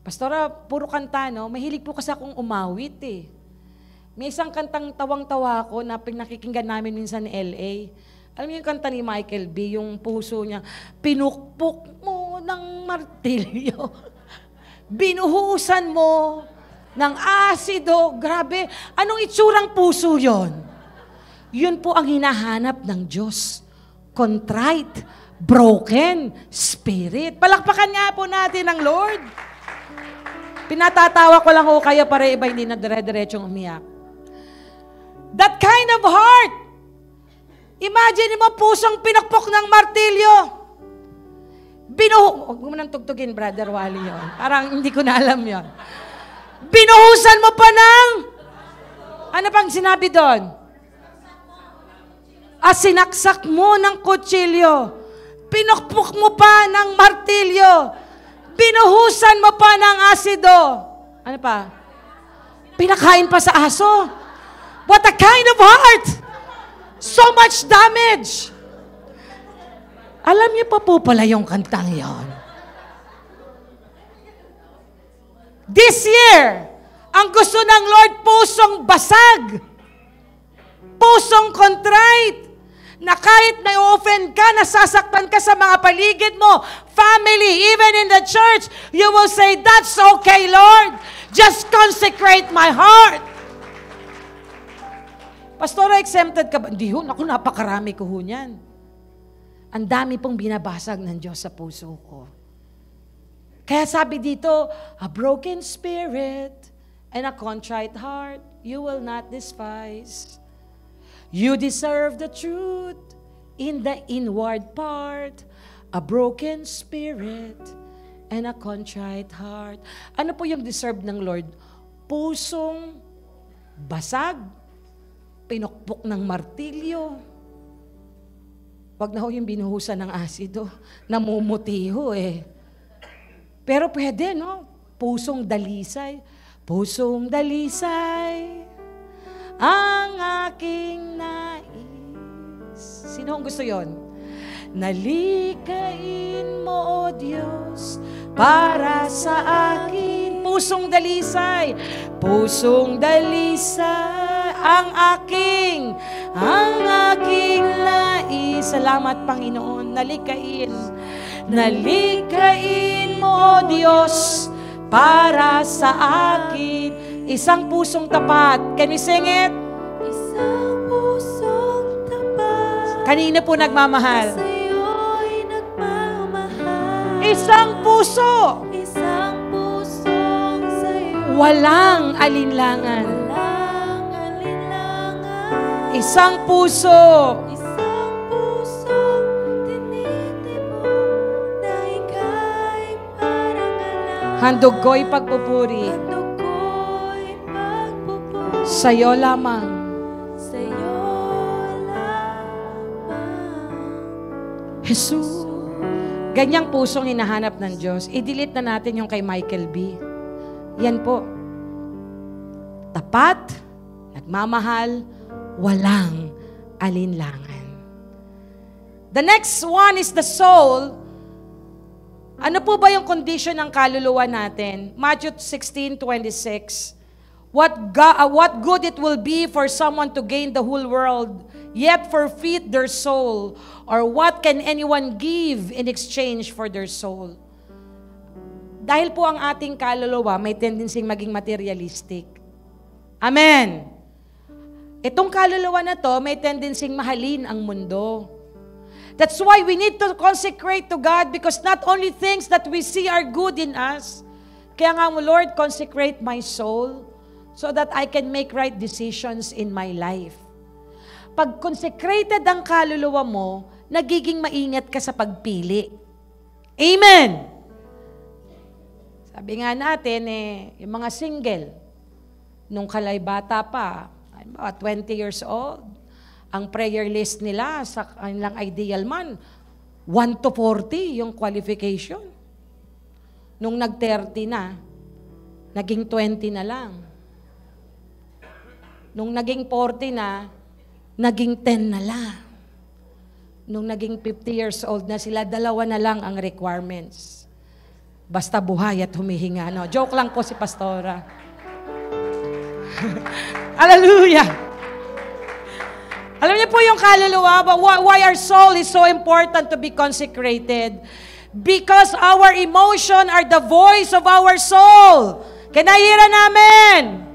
Pastora, puro kanta, no? Mahilig po kasi akong umawit May isang kantang tawang-tawa ako na pinakikinggan namin minsan sa LA. Alam niyo yung kanta ni Michael B., yung puso niya, pinukpok mo ng martilyo. Binuhusan mo ng asido. Grabe, anong itsurang puso yon? Yun po ang hinahanap ng Diyos. Contrite, broken spirit. Palakpakan nga po natin ang Lord. Pinatatawa ko lang ho kayo para iba hindi na dire-diretsong umiyak. That kind of heart. Imagine mo pusong pinakpok ng martilyo. Huwag mo nang tugtugin, Brother Wally yun. Parang hindi ko na alam yun. Binuhusan mo pa ng... Ano pang sinabi doon? Sinaksak mo ng kutsilyo. Pinukpok mo pa ng martilyo. Binuhusan mo pa ng asido. Ano pa? Pinakain pa sa aso. What a kind of heart! So much damage. Alam niyo pa po pala yung kantang yon. This year, ang gusto ng Lord, pusong basag. Pusong contrite. na kahit na-offend ka, nasasaktan ka sa mga paligid mo, family, even in the church, you will say, that's okay, Lord. Just consecrate my heart. Pastora, exempted ka ba? Hindi ho, naku, napakarami ko ho niyan. Ang dami pong binabasag ng Diyos sa puso ko. Kaya sabi dito, a broken spirit and a contrite heart, you will not despise. You deserve the truth in the inward part, a broken spirit and a contrite heart. Ano po yung deserve ng Lord? Pusong basag, pinukpok ng martilyo. Wag na ho yung binuhusan ng asido. Namumutiho eh. Pero pwede, no? Pusong dalisay. Pusong dalisay ang aking nais. Sino ang gusto yon? Nalikain mo, O Diyos, para sa akin. Pusong dalisay. Pusong dalisay ang aking nais. Salamat, Panginoon. Nalikain mo, O Diyos, para sa akin. Isang pusong tapat. Can we sing it? Isang pusong tapat. Kanina po nagmamahal. Sa'yo'y nagmamahal. Isang puso. Isang pusong sa'yo. Walang alinlangan. Walang alinlangan. Isang puso. Isang pusong tinitibok na ika'y parang alam. Handog ko'y pagpupuri. Handog ko'y pagpupuri. Sa'yo lamang. Sa'yo lamang. Jesus. Ganyang pusong hinahanap ng Diyos. I-delete na natin yung kay Michael B. Yan po. Tapat, nagmamahal, walang alinlangan. The next one is the soul. Ano po ba yung condition ng kaluluwa natin? Matthew 16:26. What good it will be for someone to gain the whole world, yet forfeit their soul? Or what can anyone give in exchange for their soul? Dahil po ang ating kaluluwa may tendency maging materialistic. Amen. Itong kaluluwa na to may tendency mahalin ang mundo. That's why we need to consecrate to God, because not only things that we see are good in us. Kaya nga mo, Lord, consecrate my soul so that I can make right decisions in my life. Pag consecrated ang kaluluwa mo, nagiging maingat ka sa pagpili. Amen! Sabi nga natin, yung mga single, nung kalay bata pa, 20 years old, ang prayer list nila sa kanilang ideal man, 1 to 40 yung qualification. Nung nag-30 na, naging 20 na lang. Nung naging 40 na, naging 10 na lang. Nung naging 50 years old na sila, 2 na lang ang requirements. Basta buhay at humihinga. No? Joke lang po si Pastora. Hallelujah! Alam niyo po yung kaluluwa, why our soul is so important to be consecrated? Because our emotion are the voice of our soul. Kinahira namin.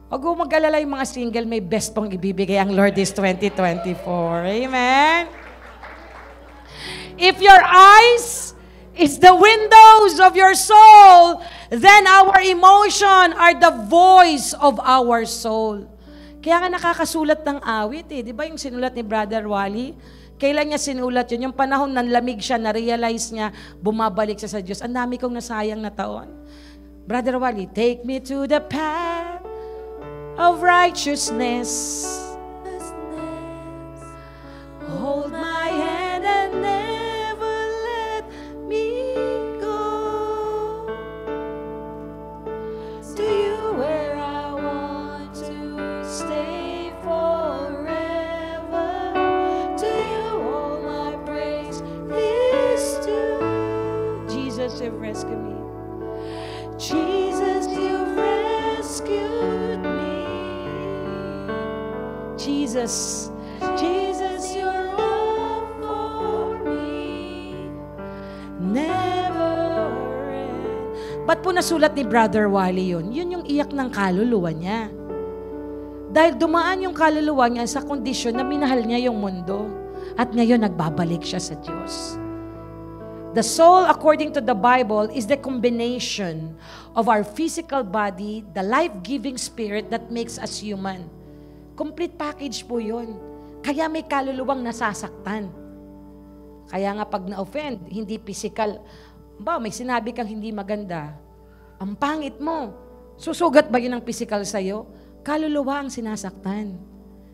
Huwag mo mag-alala yung mga single, may best pong ibibigay ang Lord this 2024. Amen? If your eyes is the windows of your soul, then our emotion are the voice of our soul. Kaya nga nakakasulat ng awit eh. Di ba yung sinulat ni Brother Wally? Kailan niya sinulat yun? Yung panahon ng lamig siya, na-realize niya, bumabalik siya sa Diyos. Ang dami kong nasayang na taon. Brother Wally, take me to the path of righteousness. Hold my hand and never let me go. To you where I want to stay forever. To you all my praise is due. Jesus, you've rescued me. Jesus, you've rescued me. Jesus. Jesus, you're all for me. Never end. Ba't po nasulat ni Brother Wally yun? Yun yung iyak ng kaluluwa niya. Dahil dumaan yung kaluluwa niya sa kondisyon na minahal niya yung mundo. At ngayon, nagbabalik siya sa Diyos. The soul, according to the Bible, is the combination of our physical body, the life-giving spirit that makes us human. Complete package po yun. Kaya may kaluluwang nasasaktan. Kaya nga pag na-offend, hindi physical. May sinabi kang hindi maganda. Ang pangit mo. Susugat ba yun ang physical sa'yo? Kaluluwa ang sinasaktan.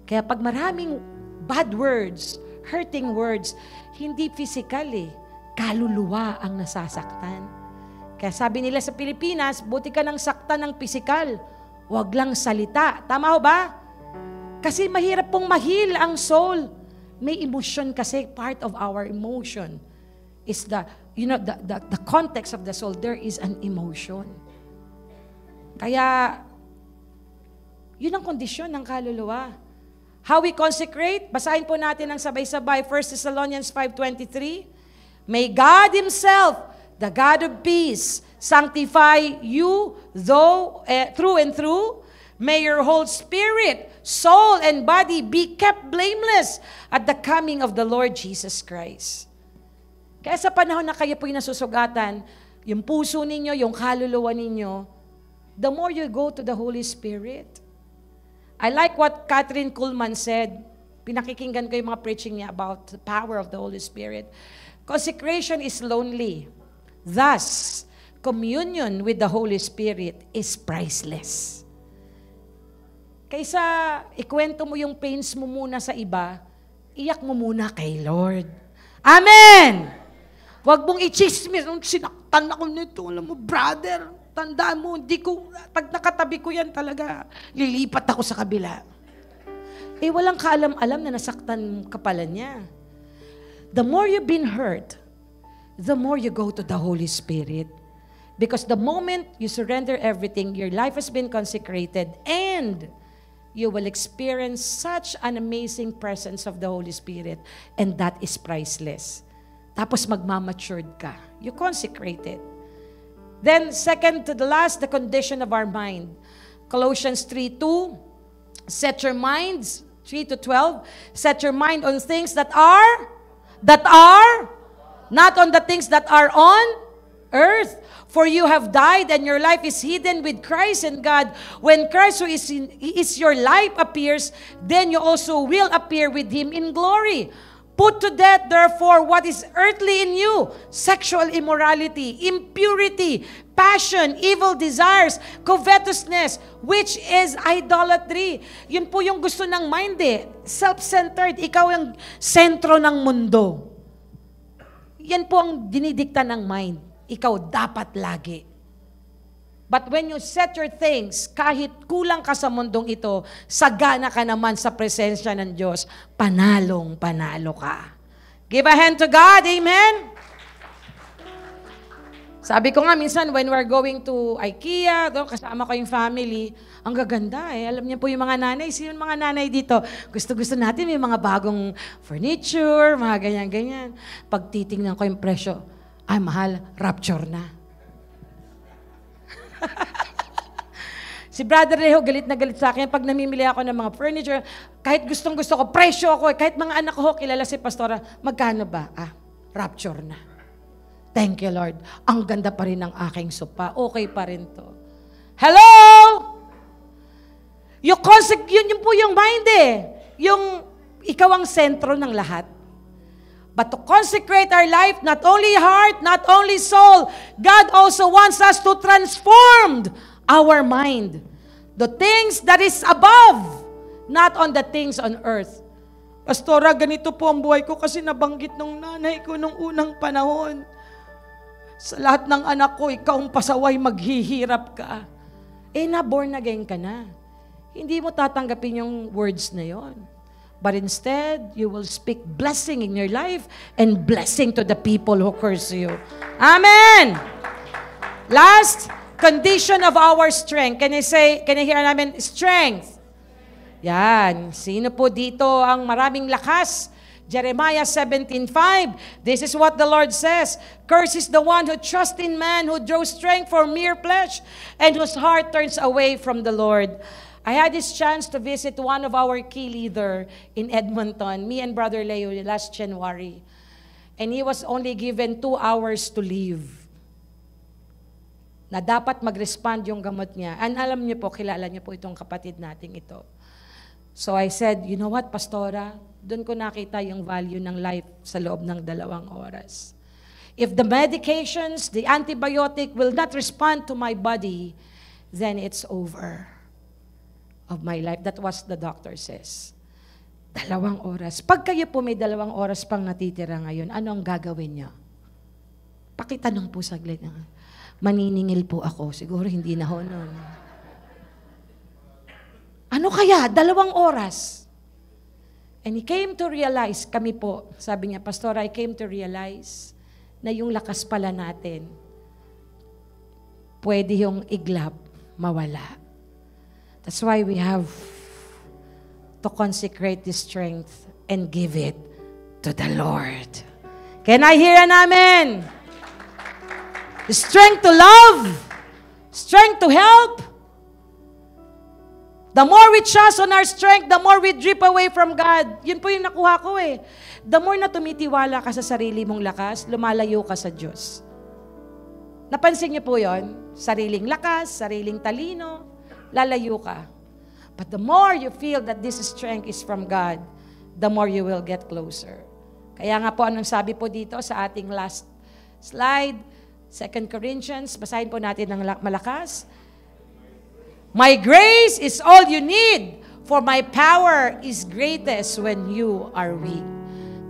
Kaya pag maraming bad words, hurting words, hindi physical eh. Kaluluwa ang nasasaktan. Kaya sabi nila sa Pilipinas, buti ka nang saktan ng physical. Huwag lang salita. Tama ho ba? Kasi mahirap pong mahil ang soul. May emotion kasi, part of our emotion is the context of the soul. There is an emotion. Kaya, yun ang kondisyon ng kaluluwa. How we consecrate? Basahin po natin ang sabay-sabay. 1 Thessalonians 5:23. May God Himself, the God of peace, sanctify you through and through. May your whole spirit, soul, and body be kept blameless at the coming of the Lord Jesus Christ. Kaya sa panahon na kayo po'y nasusugatan, yung puso ninyo, yung kaluluwa ninyo, the more you go to the Holy Spirit. I like what Catherine Kuhlman said. Pinakikinggan ko yung mga preaching niya about the power of the Holy Spirit. Consecration is lonely. Thus, communion with the Holy Spirit is priceless. Kaysa ikwento mo yung pains mo muna sa iba, iyak mo muna kay Lord. Amen! Huwag mong i-chismis. Sinaktan ako nito. Alam mo, brother, tandaan mo, pag nakatabi ko yan talaga, lilipat ako sa kabila. Walang kaalam-alam na nasaktan ka pala niya. The more you've been hurt, the more you go to the Holy Spirit. Because the moment you surrender everything, your life has been consecrated and you will experience such an amazing presence of the Holy Spirit, and that is priceless. Tapos magmamatured ka. You consecrated. Then, second to the last, the condition of our mind. Colossians 3:2, set your minds, 3-12, set your mind on things that are not on the things that are on earth. For you have died and your life is hidden with Christ in God. When Christ, who is your life, appears, then you also will appear with Him in glory. Put to death, therefore, what is earthly in you: sexual immorality, impurity, passion, evil desires, covetousness, which is idolatry. Yun po yung gusto ng mind eh. Self-centered. Ikaw yung sentro ng mundo. Yan po ang dinidikta ng mind. Ikaw dapat lagi. But when you set your things, kahit kulang ka sa mundong ito, sagana ka naman sa presensya ng Diyos, panalo ka. Give a hand to God. Amen? Sabi ko nga minsan, when we're going to IKEA, doon kasama ko yung family, ang gaganda eh. Alam niyo po yung mga nanay, sino yung mga nanay dito? Gusto natin may mga bagong furniture, mga ganyan-ganyan. Pag titingnan ko yung presyo, ay mahal, rapture na. Si Brother Leo, galit na galit sa akin. Pag namimili ako ng mga furniture, kahit gustong-gusto ko, presyo ako, kahit mga anak ko, kilala si Pastora, magkano ba? Rapture na. Thank you, Lord. Ang ganda pa rin ng aking sopa. Okay pa rin to. Hello? Yun po yung mind eh. Yung ikaw ang sentro ng lahat. But to consecrate our life, not only heart, not only soul, God also wants us to transform our mind. The things that is above, not on the things on earth. Pastora, ganito po ang buhay ko kasi nabanggit ng nanay ko nung unang panahon. Sa lahat ng anak ko, ikaw ang pasaway, maghihirap ka. Na-born again ka na. Hindi mo tatanggapin yung words na yon. But instead, you will speak blessing in your life and blessing to the people who curse you. Amen! Last, condition of our strength. Can I hear namin? Strength. Yan. Sino po dito ang maraming lakas? Jeremiah 17:5. This is what the Lord says. Cursed is the one who trusts in man, who draws strength from mere flesh, and whose heart turns away from the Lord. I had this chance to visit one of our key leader in Edmonton, me and Brother Leo, last January. And he was only given 2 hours to leave. Na dapat mag-respond yung gamot niya. And alam niyo po, kilala niyo po itong kapatid nating ito. So I said, you know what, Pastora? Doon ko nakita yung value ng life sa loob ng 2 oras. If the medications, the antibiotic will not respond to my body, then it's over of my life. That was the doctor says. 2 oras. Pag kayo po may 2 oras pang natitira ngayon, ano ang gagawin niyo? Pakitanong po saglit. Maniningil po ako. Siguro hindi na ho nun. Ano kaya? 2 oras. And he came to realize, kami po, sabi niya, Pastor, I came to realize na yung lakas pala natin, pwede yung iglap, mawala. That's why we have to consecrate this strength and give it to the Lord. Can I hear an amen? Strength to love, strength to help. The more we trust on our strength, the more we drip away from God. Yun po yung nakuha ko eh. The more na tumitiwala ka sa sarili mong lakas, lumalayo ka sa Diyos. Napansin niyo po yon? Sariling lakas, sariling talino, lalayo ka. But the more you feel that this strength is from God, the more you will get closer. Kaya nga po, anong sabi po dito sa ating last slide, 2 Corinthians, basahin po natin ng malakas. My grace is all you need, for my power is greatest when you are weak.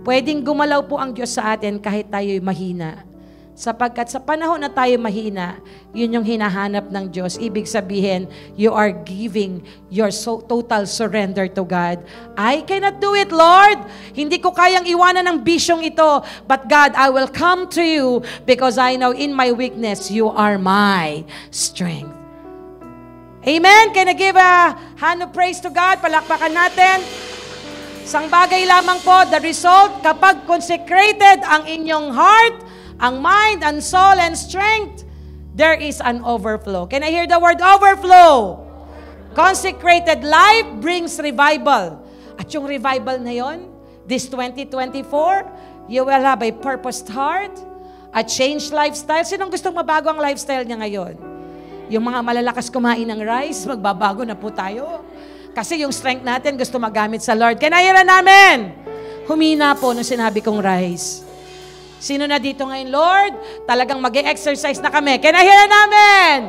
Pwedeng gumalaw po ang Diyos sa atin kahit tayo'y mahina. Sapagkat sa panahon na tayo mahina, yun yung hinahanap ng Diyos. Ibig sabihin, you are giving your total surrender to God. I cannot do it, Lord. Hindi ko kayang iwanan ng bisyong ito. But God, I will come to you because I know in my weakness, you are my strength. Amen? Can I give a hand of praise to God? Palakpakan natin. Isang bagay lamang po, the result, kapag consecrated ang inyong heart, ang mind, and soul, and strength, there is an overflow. Can I hear the word overflow? Consecrated life brings revival. At yung revival na yon, this 2024, you will have a purposed heart, a changed lifestyle. Sinong gustong mabago ang lifestyle niya ngayon? Yung mga malalakas kumain ng rice, magbabago na po tayo. Kasi yung strength natin gusto magamit sa Lord. Can I hear an amen? Humina po nung sinabi kong rice. Sino na dito ngayon, Lord? Talagang mag-e-exercise na kami. Can I hear an amen?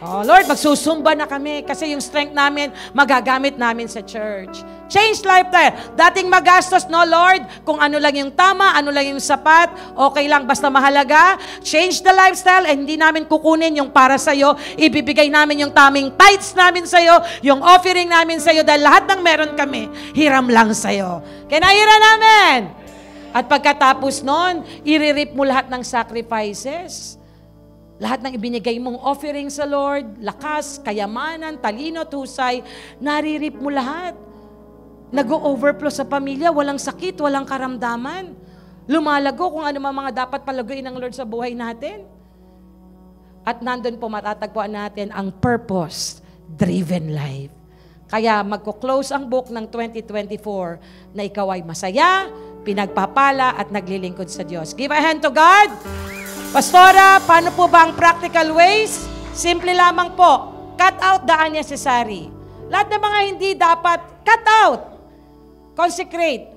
Oh, Lord, magsusumba na kami kasi yung strength namin magagamit namin sa church. Change lifestyle. Dating magastos, no, Lord? Kung ano lang yung tama, ano lang yung sapat, okay lang, basta mahalaga. Change the lifestyle and hindi namin kukunin yung para sa'yo. Ibibigay namin yung taming tithes namin sa'yo, yung offering namin sa'yo dahil lahat ng meron kami, hiram lang sa'yo. Can I hear an amen? At pagkatapos nun, iririp mo lahat ng sacrifices. Lahat ng ibinigay mong offering sa Lord, lakas, kayamanan, talino, tusay, naririp mo lahat. Nag-o-overflow sa pamilya, walang sakit, walang karamdaman. Lumalago kung ano mga dapat palaguin ng Lord sa buhay natin. At nandun po matatagpuan natin ang purpose-driven life. Kaya magko-close ang book ng 2024 na ikaw ay masaya, pinagpapala at naglilingkod sa Diyos. Give a hand to God. Pastora, paano po ba ang practical ways? Simple lamang po. Cut out the unnecessary. Lahat ng mga hindi dapat, cut out. Consecrate.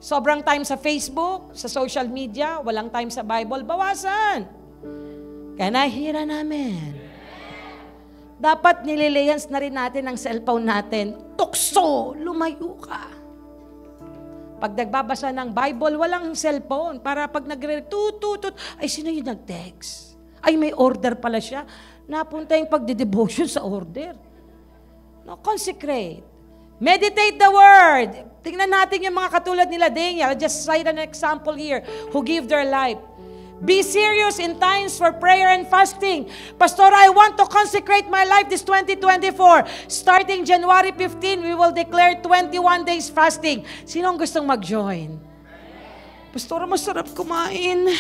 Sobrang time sa Facebook, sa social media, walang time sa Bible, bawasan. Can I hear an amen? Dapat nililayans na rin natin ang cellphone natin. Tukso, lumayo ka. Pag nagbabasa ng Bible, walang cellphone. Para pag tut, ay sino yung nag-text? Ay may order pala siya. Napunta yung pagdidevotion sa order. No, consecrate. Meditate the Word. Tingnan natin yung mga katulad nila Daniel. Just cite an example here. Who give their life. Be serious in times for prayer and fasting. Pastor, I want to consecrate my life this 2024. Starting January 15, we will declare 21 days fasting. Sinong gustong mag-join? Pastor, masarap kumain.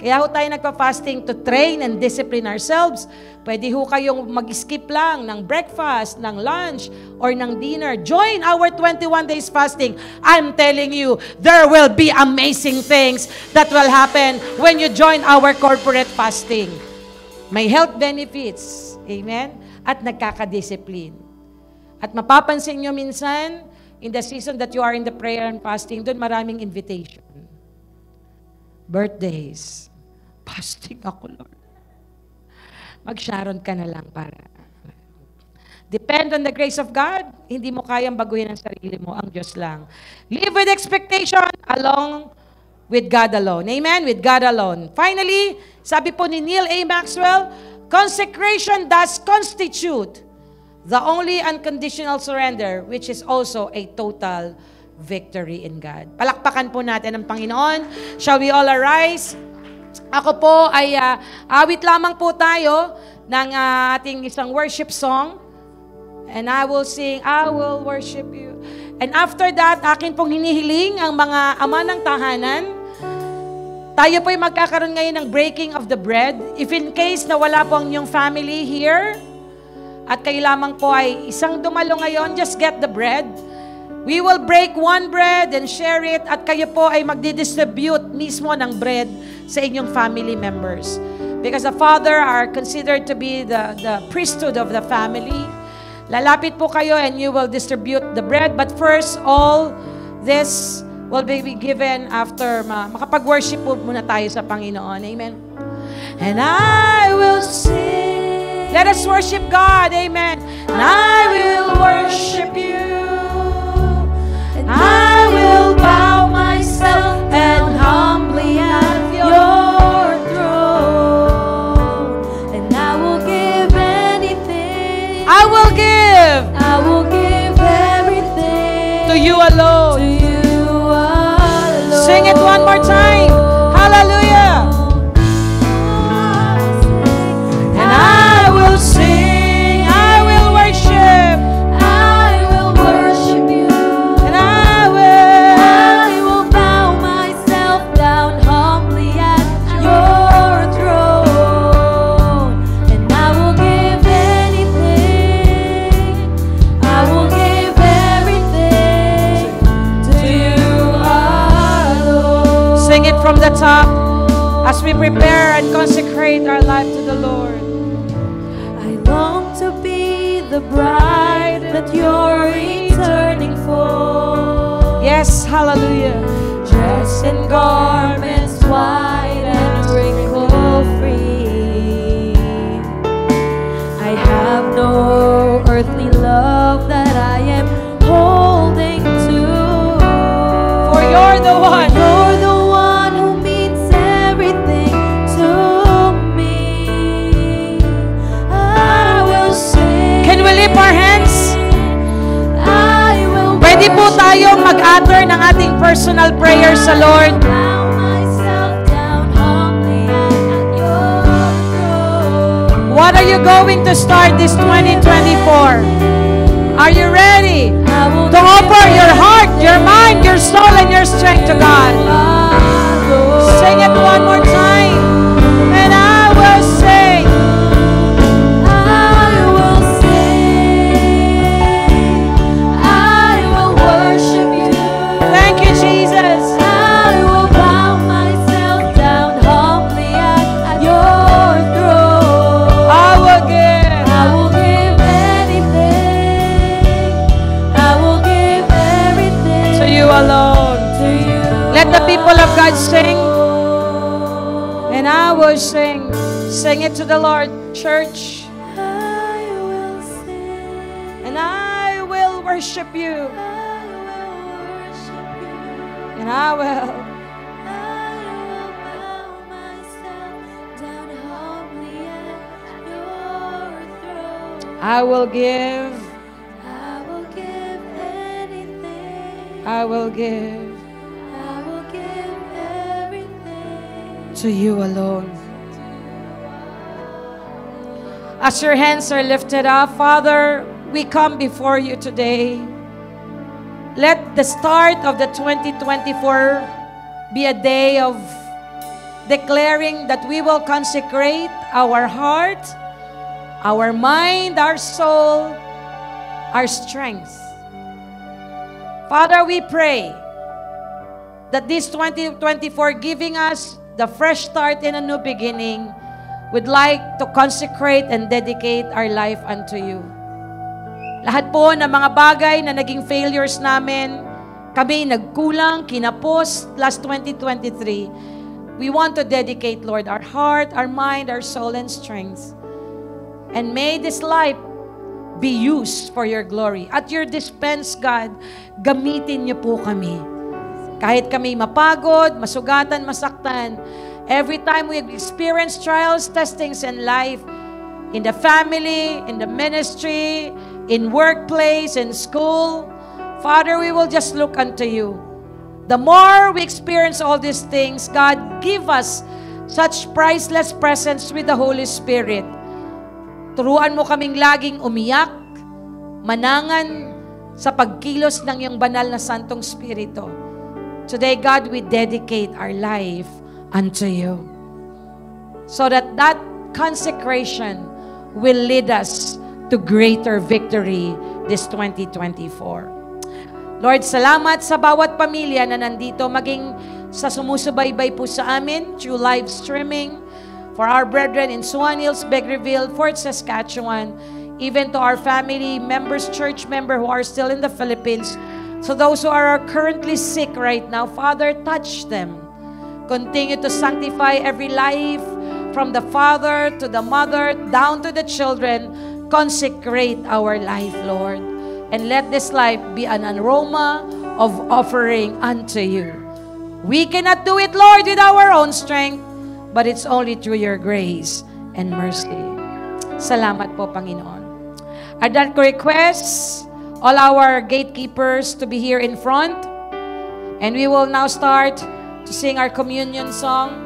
Kaya ho tayo nagpa-fasting to train and discipline ourselves. Pwede ho kayong mag-skip lang ng breakfast, ng lunch, or ng dinner. Join our 21 days fasting. I'm telling you, there will be amazing things that will happen when you join our corporate fasting. May health benefits. Amen? At nagkakadiscipline. At mapapansin nyo minsan, in the season that you are in the prayer and fasting, doon maraming invitation. Birthdays. Fasting ako, Lord. Mag-Sharon ka na lang para. Depend on the grace of God. Hindi mo kayang baguhin ang sarili mo. Ang Diyos lang. Live with expectation along with God alone. Amen? With God alone. Finally, sabi po ni Neil A. Maxwell, consecration does constitute the only unconditional surrender, which is also a total victory in God. Palakpakan po natin ang Panginoon. Shall we all arise? Ako po ay awit lamang po tayo ng ating isang worship song. And I will sing, I will worship you. And after that, akin pong hinihiling ang mga ama ng tahanan. Tayo po ay magkakaroon ngayon ng breaking of the bread. If in case na wala po ang inyong family here, at kayo lamang po ay isang dumalo ngayon, just get the bread. We will break one bread and share it at kayo po ay magdidistribute mismo ng bread sa inyong family members. Because the father are considered to be the priesthood of the family. Lalapit po kayo and you will distribute the bread. But first, all this will be given after makapag-worship po muna tayo sa Panginoon. Amen. And I will sing. Let us worship God. Amen. And I will worship you. I will bow myself and humbly at your throne. And I will give anything. I will give everything to you alone. To you alone. Sing it one more time. Hallelujah. And I will sing. I will worship. From the top, as we prepare and consecrate our life to the Lord. I long to be the bride that you're returning for. Yes, hallelujah. Dressed in garments white and wrinkle-free. I have no earthly love that I am holding to. For you're the one. You're the one who means everything to me. I will sing. Can we lift our hands? I will Pwede po tayo mag-utter ng ating personal prayer sa Lord. bow myself down humbly at your throne. What are you going to start this 2024? Are you ready I will to offer your heart, your mind, your soul, and your strength to God? Sing it one more time. And I will sing. I will sing. I will worship you. Thank you, Jesus. I will bow myself down humbly at your throne. I will give. I will give anything. I will give everything To you alone. to you. Let the people of God sing. And I will sing. Sing it to the Lord, church. I will sing. And I will worship you. I will worship you. And I will. I will bow myself down humbly at your throne. I will give. I will give anything. I will give. I will give everything To you alone. As your hands are lifted up, Father, we come before you today. Let the start of the 2024 be a day of declaring that we will consecrate our heart, our mind, our soul, our strength. Father, we pray that this 2024 giving us the fresh start and a new beginning, we'd like to consecrate and dedicate our life unto you. Lahat po ng mga bagay na naging failures namin, kami nagkulang, kinapos last 2023, we want to dedicate, Lord, our heart, our mind, our soul, and strength. And may this life be used for your glory. At your dispense, God, gamitin niyo po kami. Kahit kami mapagod, masugatan, masaktan, every time we experience trials, testings in life, in the family, in the ministry, in workplace, in school, Father, we will just look unto you. The more we experience all these things, God, give us such priceless presence with the Holy Spirit. Turuan mo kaming laging umiyak, manangan sa pagkilos ng iyong banal na Santong Spirito. Today, God, we dedicate our life unto you. So that consecration will lead us to greater victory this 2024. Lord, salamat sa bawat pamilya na nandito, maging sa sumusubaybay po sa amin through live streaming, for our brethren in Swan Hills, Vegreville, Fort Saskatchewan, even to our family members, church member who are still in the Philippines. So those who are currently sick right now, Father, touch them. Continue to sanctify every life, from the father to the mother, down to the children. Consecrate our life, Lord. And let this life be an aroma of offering unto you. We cannot do it, Lord, with our own strength, but it's only through your grace and mercy. Salamat po, Panginoon. I'd like to request all our gatekeepers to be here in front. And we will now start to sing our communion song.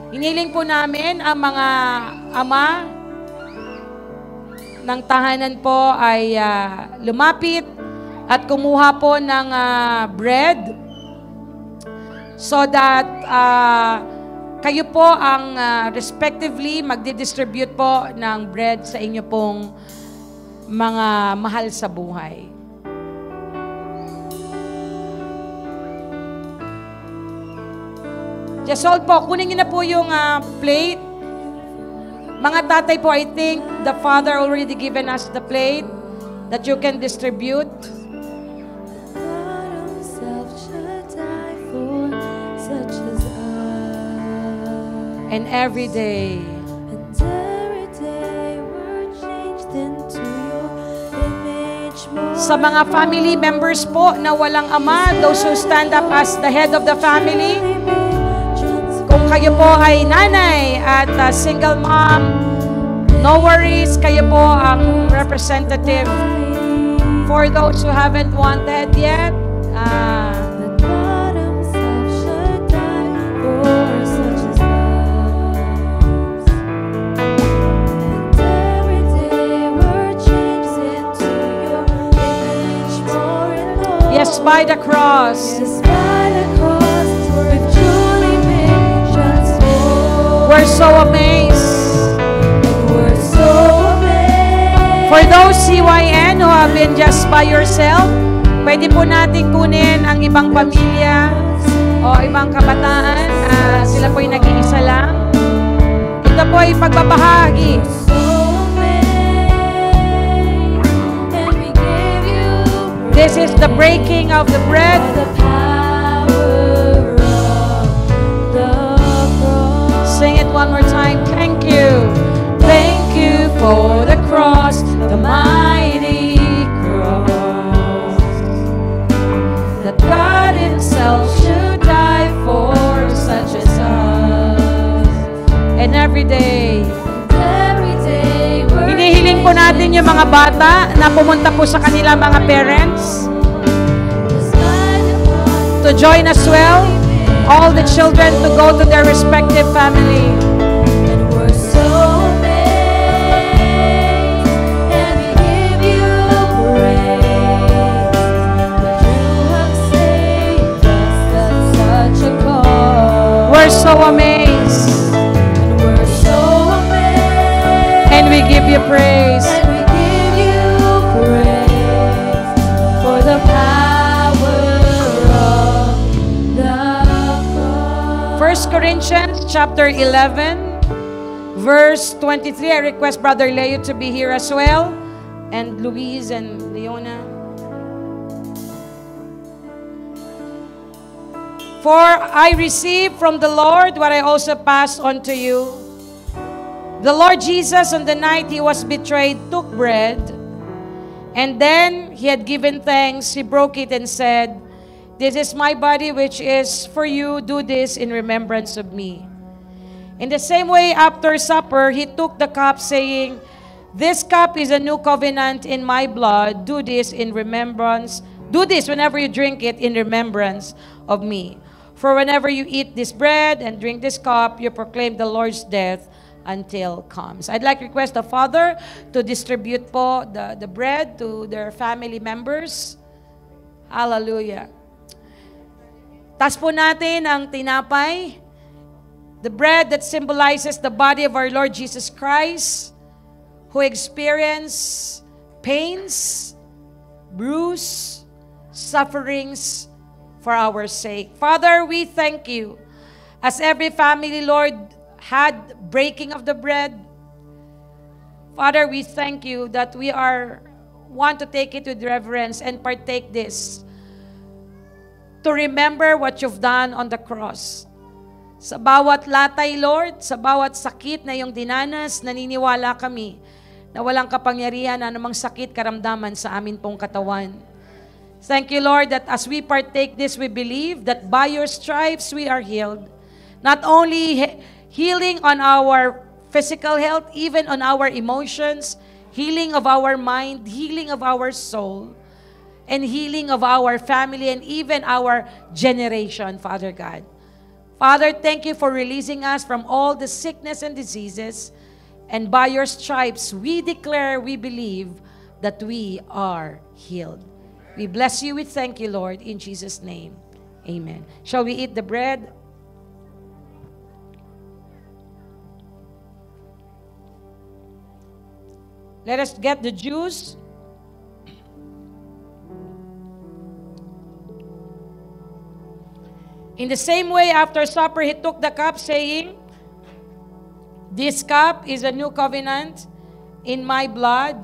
Hiniling po namin ang mga ama ng tahanan po ay lumapit at kumuha po ng bread so that kayo po ang respectively magdi-distribute po ng bread sa inyo pong mga mahal sa buhay. Just hold po, kunin niyo na po yung plate. Mga tatay po, I think the Father already given us the plate that you can distribute. God himself should die for such as us. And every day, And every day we're changed into your image more. sa mga family members po na walang ama, those who stand up as the head of the family, kung kayo po ay nanay at single mom, no worries, kayo po ang representative. For those who haven't wanted yet, That God himself should die for such as us. And every day we're changed into your image more and more. yes, by the cross, Yes, by the cross, we've truly been transformed. we're so amazed. We're so amazed. For those CYN who have been just by yourself, pwede po natin kunin ang ibang pamilya o ibang kabataan. Sila po ay nag-iisa lang. Ito po ay pagbabahagi. So amazed. And we give you This is the breaking of the bread. the power of the cross. Sing it one more time. Thank you. Thank you for the cross, the mighty cross. That God himself should die for such as us. And every day, Every day we're hinihiling po natin yung mga bata na pumunta po sa kanila mga parents changed by the cross. to join as well. All the children to go to their respective family. And we're so amazed, and we give you praise. That you have saved us at such a cost. We're so amazed, And we're so amazed, and we give you praise. and we give you praise for the power of the cross. 1 Corinthians chapter 11, verse 23. I request Brother Leo to be here as well, and Louise and Leona. For I received from the Lord what I also passed on to you. The Lord Jesus, on the night he was betrayed, took bread, and then he had given thanks. He broke it and said, "This is my body which is for you. Do this in remembrance of me." In the same way, after supper, he took the cup, saying, "This cup is a new covenant in my blood. Do this in remembrance. Do this whenever you drink it in remembrance of me. For whenever you eat this bread and drink this cup, you proclaim the Lord's death until comes." I'd like to request the Father to distribute po the bread to their family members. Hallelujah. Tas po natin ang tinapay, the bread that symbolizes the body of our Lord Jesus Christ, who experienced pains, bruise, sufferings for our sake. Father, we thank you. As every family, Lord, had breaking of the bread, Father, we thank you that we want to take it with reverence and partake this to remember what you've done on the cross. Sa bawat latay, Lord, sa bawat sakit na iyong dinanas, naniniwala kami na walang kapangyarihan na anumang sakit, karamdaman sa amin pong katawan. Thank you, Lord, that as we partake this, we believe that by your stripes we are healed. Not only healing on our physical health, even on our emotions, healing of our mind, healing of our soul, and healing of our family and even our generation, Father God. Father, thank you for releasing us from all the sickness and diseases. And by your stripes, we declare, we believe that we are healed. We bless you, we thank you, Lord, in Jesus' name. Amen. Shall we eat the bread? Let us get the juice. In the same way, after supper, he took the cup, saying, "This cup is a new covenant in my blood.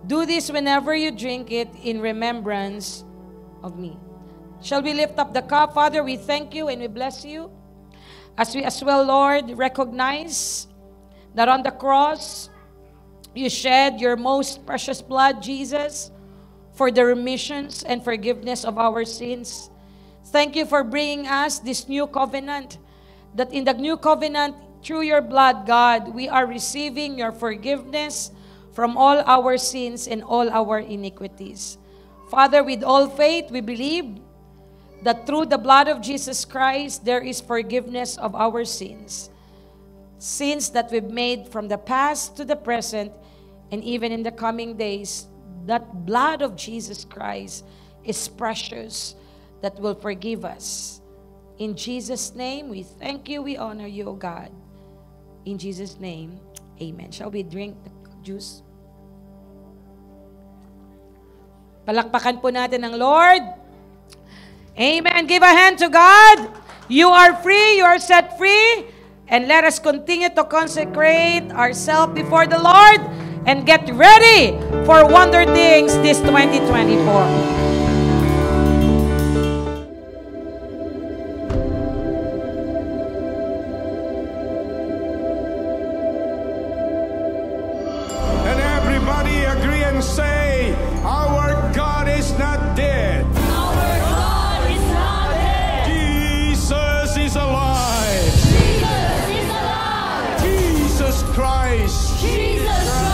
Do this whenever you drink it in remembrance of me." Shall we lift up the cup? Father, we thank you and we bless you. As we as well, Lord, recognize that on the cross, you shed your most precious blood, Jesus, for the remissions and forgiveness of our sins. Thank you for bringing us this new covenant, that in the new covenant, through your blood, God, we are receiving your forgiveness from all our sins and all our iniquities. Father, with all faith, we believe that through the blood of Jesus Christ, there is forgiveness of our sins. Sins that we've made from the past to the present, and even in the coming days. That blood of Jesus Christ is precious, that will forgive us. In Jesus' name, we thank you, we honor you, O God. In Jesus' name, amen. Shall we drink the juice? Palakpakan po natin ang Lord. Amen. Give a hand to God. You are free, you are set free. And let us continue to consecrate ourselves before the Lord and get ready for wonder things this 2024. Say, our God is not dead. Our God is not dead. Jesus is alive. Jesus is alive. Jesus Christ. Jesus Christ